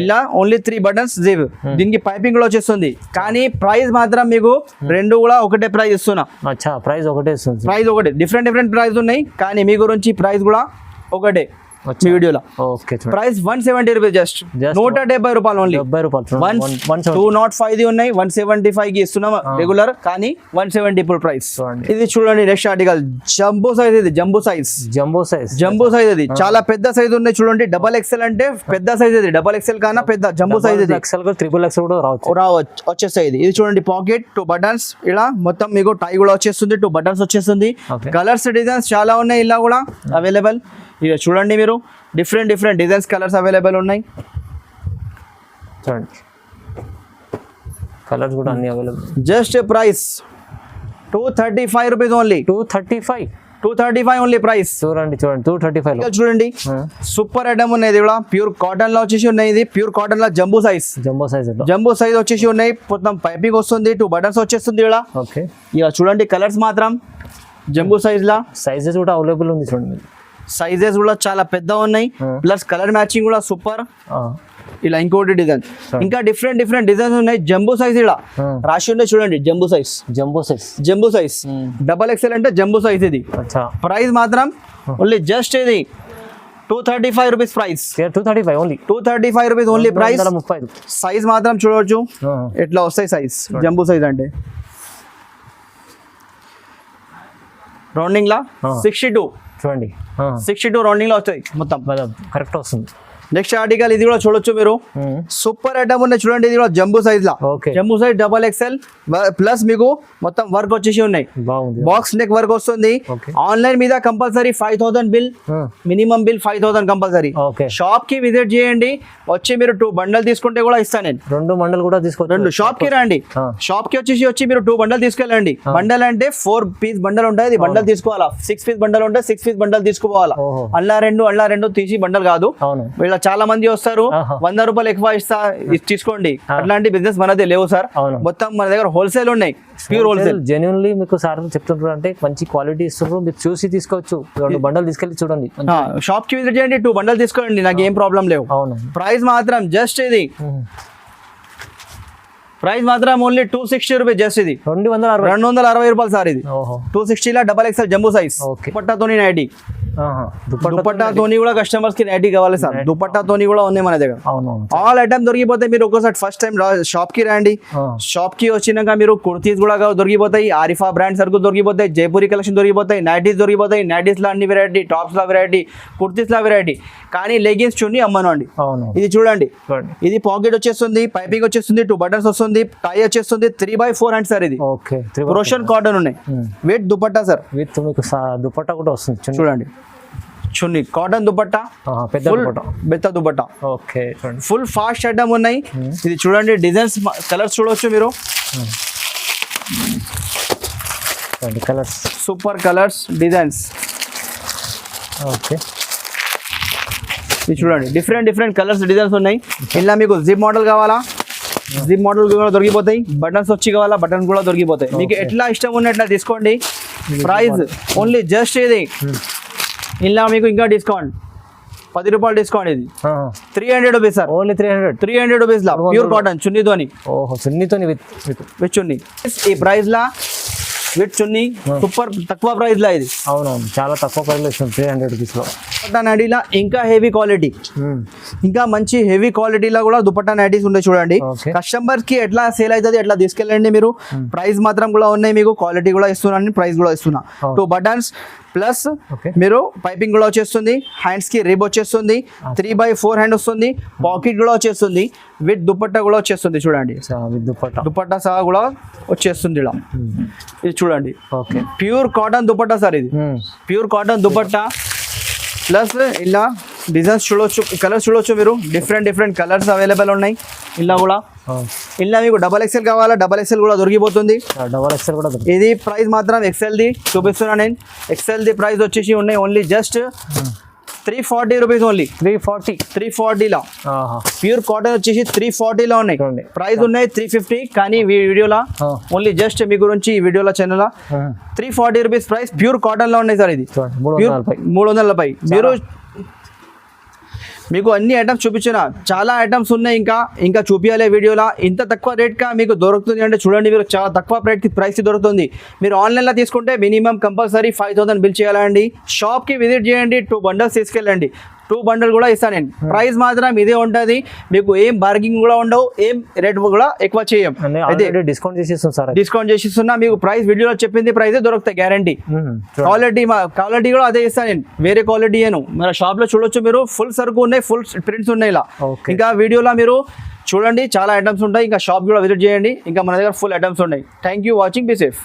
Speaker 1: ఇలా ఓన్లీ 3 బటన్స్ జిప్. దీనికి పైపింగ్ కూడా వచ్చేస్తుంది. కానీ ప్రైస్ మాత్రం మీకు రెండు కూడా ఒకటే ప్రైస్ ఇస్తున్నా.
Speaker 2: ప్రైస్ ఒకటే,
Speaker 1: డిఫరెంట్ ప్రైస్ ఉన్నాయి, కానీ మీ గురించి ప్రైస్ కూడా ఒకటే వీడియోలో. ప్రైస్ 170 రూపీస్, జస్ట్ 170 రూపాయలు ఓన్లీ. 205 ఉన్నాయి, 175 కి ఇస్తున్నాం రెగ్యులర్, కానీ 170 ఇప్పుడు ప్రైస్. ఇది చూడండి నెక్స్ట్ ఆర్టికల్, జంబో సైజ్. ఇది జంబో సైజ్ ఇది చాలా పెద్ద సైజ్ ఉన్నాయి చూడండి. డబల్ ఎక్సెల్ అంటే పెద్ద సైజ్. ఇది డబల్ ఎక్సెల్ కానా పెద్ద జంబో సైజ్. ఇది
Speaker 2: XXL కూడా
Speaker 1: వచ్చేస్తాయి. ఇది చూడండి, పాకెట్, 2 బటన్స్, ఇలా మొత్తం మీకు టై కూడా వచ్చేస్తుంది, 2 బటన్స్ వచ్చేస్తుంది. కలర్స్ డిజైన్స్ చాలా ఉన్నాయి ఇలా కూడా అవైలబుల్. ఇక చూడండి మీరు, డిఫరెంట్ డిజైన్స్ కలర్స్ అవైలబుల్ ఉన్నాయి.
Speaker 2: చూడండి కలర్స్ కూడా అన్ని available.
Speaker 1: Just price 235 rupees only. 235 only price.
Speaker 2: చూడండి 235 లో
Speaker 1: చూడండి సూపర్ ఐటమ్ ఉన్నాయి. ఇది కూడా ప్యూర్ కాటన్ లో వచ్చేసి ఉన్నాయి. ఇది ప్యూర్ కాటన్ లో జంబో సైజ్ వచ్చేసి ఉన్నాయి. మొత్తం పైపింగ్ వస్తుంది, 2 బటన్స్ వచ్చేస్తుంది ఇక్కడ.
Speaker 2: ఓకే,
Speaker 1: ఇక చూడండి కలర్స్ మాత్రం జంబో సైజ్ లా.
Speaker 2: సైజెస్ కూడా అవైలబుల్ ఉంది చూడండి.
Speaker 1: సైజెస్ కూడా చాలా పెద్ద ఉన్నాయి, ప్లస్ కలర్ మ్యాచింగ్ కూడా సూపర్. ఇలా ఇంకోటి డిజైన్, ఇంకా డిఫరెంట్ డిజైన్స్ ఉన్నాయి. జంబో సైజ్ ఇలా రాసి ఉన్నాయి చూడండి. జంబో సైజ్ XXL అంటే జంబో సైజ్. ఇది ప్రైస్ మాత్రం ఓన్లీ జస్ట్ ఇది 235 rupees price. 235 rupees only price. Size మాత్రం చూడవచ్చు ఎట్లా వస్తాయి సైజ్. జంబో సైజ్ అంటే రౌండింగ్ లా 62
Speaker 2: చూడండి.
Speaker 1: 62 రౌండింగ్ లో వస్తాయి మొత్తం
Speaker 2: కరెక్ట్ వస్తుంది.
Speaker 1: నెక్స్ట్ ఆర్టికల్ ఇది కూడా చూడొచ్చు మీరు. సూపర్ ఐటమ్ ఉన్నాయి చూడండి. ఇది కూడా జంబో సైజ్ లా, జంబో సైజ్ XXL ప్లస్ మీకు మొత్తం వర్క్ వచ్చేసి ఉన్నాయి. బాక్స్ నెక్ వర్క్ వస్తుంది. ఆన్లైన్ మీద compulsory 5000 bill, minimum bill 5000 compulsory. Shop కి విజిట్ చేయండి, వచ్చి మీరు 2 బండల్ తీసుకుంటే కూడా ఇస్తాను నేను.
Speaker 2: 2 బండల్ కూడా తీసుకో.
Speaker 1: 2 షాప్ కి రండి, షాప్ కి వచ్చి మీరు 2 బండల్ తీసుకెళ్ళండి. బండల్ అంటే 4 పీస్ బండల్ ఉంటుంది. బండల్ తీసుకోవాలా. 6 పీస్ బండల్ ఉంటే 6 పీస్ బండల్ తీసుకోవాలా. అల్లా రెండు తీసి బండల్ కాదు. చాలా మంది వస్తారు, 100 రూపాయలు ఎక్కువ తీసుకోండి. అట్లాంటి బిజినెస్ మనదే లేవు సార్. మొత్తం మన దగ్గర హోల్సేల్ ఉన్నాయి, ప్యూర్ హోల్సేల్.
Speaker 2: జెన్యున్లీ మీకు సార్ చెప్తుంటారు అంటే మంచి క్వాలిటీ ఇస్తున్నారు. మీరు చూసి తీసుకోవచ్చు. 2 బండల్ తీసుకెళ్ళి చూడండి.
Speaker 1: షాప్ కి విజిట్ చేయండి, 2 బండల్ తీసుకోండి, నాకు ఏం ప్రాబ్లం లేవు. ప్రైస్ మాత్రం జస్ట్ ఇది ప్రైస్ మాత్రం ఓన్లీ 260 రూపీస్. జస్ట్ ఇది 260 రూపాయలు సార్. ఇది 260 లా XXL జంబో సైజ్. దుపట్టాతోని నైటీ, దుపట్టాతోని కూడా కస్టమర్స్ కి నైటీ కావాలి సార్. దుపట్టాతోని కూడా ఉన్నాయి మన దగ్గర. ఆల్ ఐటమ్ దొరికిపోతాయి. మీరు ఒక్కసారి ఫస్ట్ టైం షాప్ కి రండి. షాప్ కి వచ్చినాక మీరు కుర్తీస్ కూడా దొరికిపోతాయి. ఆరిఫా బ్రాండ్ సరుకు దొరికిపోతాయి. జైపూరి కలెక్షన్ దొరికిపోతాయి. నైటీస్ దొరికిపోతాయి. నైటీస్ లో అన్ని వెరైటీ, టాప్స్ లో వెరైటీ, కుర్తీస్ లో వెరైటీ. కానీ లెగిన్స్ చున్నీ అమ్మను అండి. ఇది చూడండి, ఇది పాకెట్ వచ్చేస్తుంది, పైపింగ్ వచ్చేస్తుంది, 2 బటన్స్ వస్తుంది, టై వచ్చేస్తుంది. 3/4 హ్యాండ్ సార్. ఇది క్రోషన్ కాటన్ ఉన్నాయి. With dupatta sir.
Speaker 2: విత్ మీకు దుపట్టా కూడా వస్తుంది
Speaker 1: చూడండి. చున్నీ కాటన్ దుపట్టా, పెద్ద dupatta.
Speaker 2: Okay,
Speaker 1: full fast item ఉన్నాయి. ఇది చూడండి డిజైన్స్, కలర్స్ చూడవచ్చు మీరు.
Speaker 2: Colours
Speaker 1: super colours, designs.
Speaker 2: Okay,
Speaker 1: ఇది చూడండి డిఫరెంట్ కలర్స్, డిజైన్స్ ఉన్నాయి. ఇలా మీకు జిప్ మోడల్ కావాలా, జిప్ మోడల్ కూడా దొరికిపోతాయి. బటన్స్ వచ్చి కావాలా, బటన్ కూడా దొరికిపోతాయి. మీకు ఎట్లా ఇష్టం ఉన్నట్లా తీసుకోండి. ప్రైస్ ఓన్లీ జస్ట్ ఇది ఇలా మీకు ఇంకా డిస్కౌంట్ 10 రూపాయలు డిస్కౌంట్. ఇది 300 రూపీస్ సార్.
Speaker 2: ఓన్లీ
Speaker 1: 300 రూపీస్ లా ప్యూర్ కాటన్ చున్నీతోని.
Speaker 2: చున్నీతోని
Speaker 1: విత్ చున్నీ. ఈ ప్రైస్ లా విత్ చున్నీ సూపర్ తక్కువ ప్రైస్ లా. ఇది
Speaker 2: అవునవును, చాలా తక్కువ ప్రైస్ లో ఇస్తుంది 300 రూపీస్ లో.
Speaker 1: దుపట్టా నైటీలా ఇంకా హెవీ క్వాలిటీ, ఇంకా మంచి హెవీ క్వాలిటీలో కూడా దుపట్టా నైటీస్ ఉన్నాయి చూడండి. కస్టమర్స్ కి ఎట్లా సేల్ అవుతుంది ఎట్లా తీసుకెళ్ళండి మీరు. ప్రైస్ మాత్రం కూడా ఉన్నాయి, మీకు క్వాలిటీ కూడా ఇస్తున్నాను, ప్రైస్ కూడా ఇస్తున్నా. 2 బటన్స్ ప్లస్ మీరు పైపింగ్ కూడా వచ్చేస్తుంది. హ్యాండ్స్ కి రిబ్ వచ్చేస్తుంది. 3/4 హ్యాండ్ వస్తుంది. పాకెట్ కూడా వచ్చేస్తుంది. విత్ దుపట్టా కూడా వచ్చేస్తుంది చూడండి. దుపట్టా సహా కూడా వచ్చేస్తుంది ఇలా. ఇది చూడండి ప్యూర్ కాటన్ దుపట్టా సార్. ఇది ప్యూర్ కాటన్ దుపట్టా ప్లస్ ఇలా డిజైన్స్ చూడవచ్చు, కలర్స్ చూడవచ్చు మీరు. డిఫరెంట్ కలర్స్ అవైలబుల్ ఉన్నాయి. ఇలా కూడా ఇలా మీకు XXL కావాలా, XXL కూడా దొరికిపోతుంది. ఇది ప్రైస్ మాత్రం XL ది చూపిస్తున్నా నేను. XL ది ప్రైస్ వచ్చేసి ఉన్నాయి ఓన్లీ జస్ట్ 340 రూపీస్. ఓన్లీ 340 లా ప్యూర్ కాటన్ వచ్చేసి 340 లో ఉన్నాయి. ప్రైస్ ఉన్నాయి 350, కానీ వీడియోలో ఓన్లీ జస్ట్ మీ గురించి ఈ వీడియోలో channel 340 rupees price. Pure cotton లో ఉన్నాయి సార్. ఇది 340. మీరు మీకు అన్ని ఐటమ్స్ చూపించిన, చాలా ఐటమ్స్ ఉన్నాయి, ఇంకా చూపించాలి వీడియోలో. ఇంత తక్కువ రేట్గా మీకు దొరుకుతుంది అంటే చూడండి, మీరు చాలా తక్కువ ప్రైస్కి దొరుకుతుంది. మీరు ఆన్లైన్లో తీసుకుంటే మినిమం కంపల్సరీ 5000 బిల్ చేయాలండి. షాప్కి విజిట్ చేయండి, 2 బండల్స్ తీసుకెళ్ళండి. 2 బండల్ కూడా ఇస్తాను నేను. ప్రైస్ మాత్రం ఇదే ఉంటుంది, మీకు ఏం బార్గింగ్ కూడా ఉండవు, ఏం రేట్ కూడా ఎక్కువ చేయం.
Speaker 2: అయితే
Speaker 1: డిస్కౌంట్ చేసిస్తున్నా. మీకు ప్రైస్ వీడియోలో చెప్పింది ప్రైస్ దొరుకుతాయి గ్యారంటీ. క్వాలిటీ కూడా అదే ఇస్తాను నేను, వేరే క్వాలిటీ ఏను. మన షాప్ లో చూడొచ్చు మీరు. ఫుల్ సరుకు ఉన్నాయి, ఫుల్ ప్రింట్స్ ఉన్నాయి ఇలా. ఇంకా వీడియోలో మీరు చూడండి చాలా ఐటమ్స్ ఉంటాయి. ఇంకా షాప్ కూడా విజిట్ చేయండి. ఇంకా మన దగ్గర ఫుల్ ఐటమ్స్ ఉన్నాయి. Thank you watching. Be safe.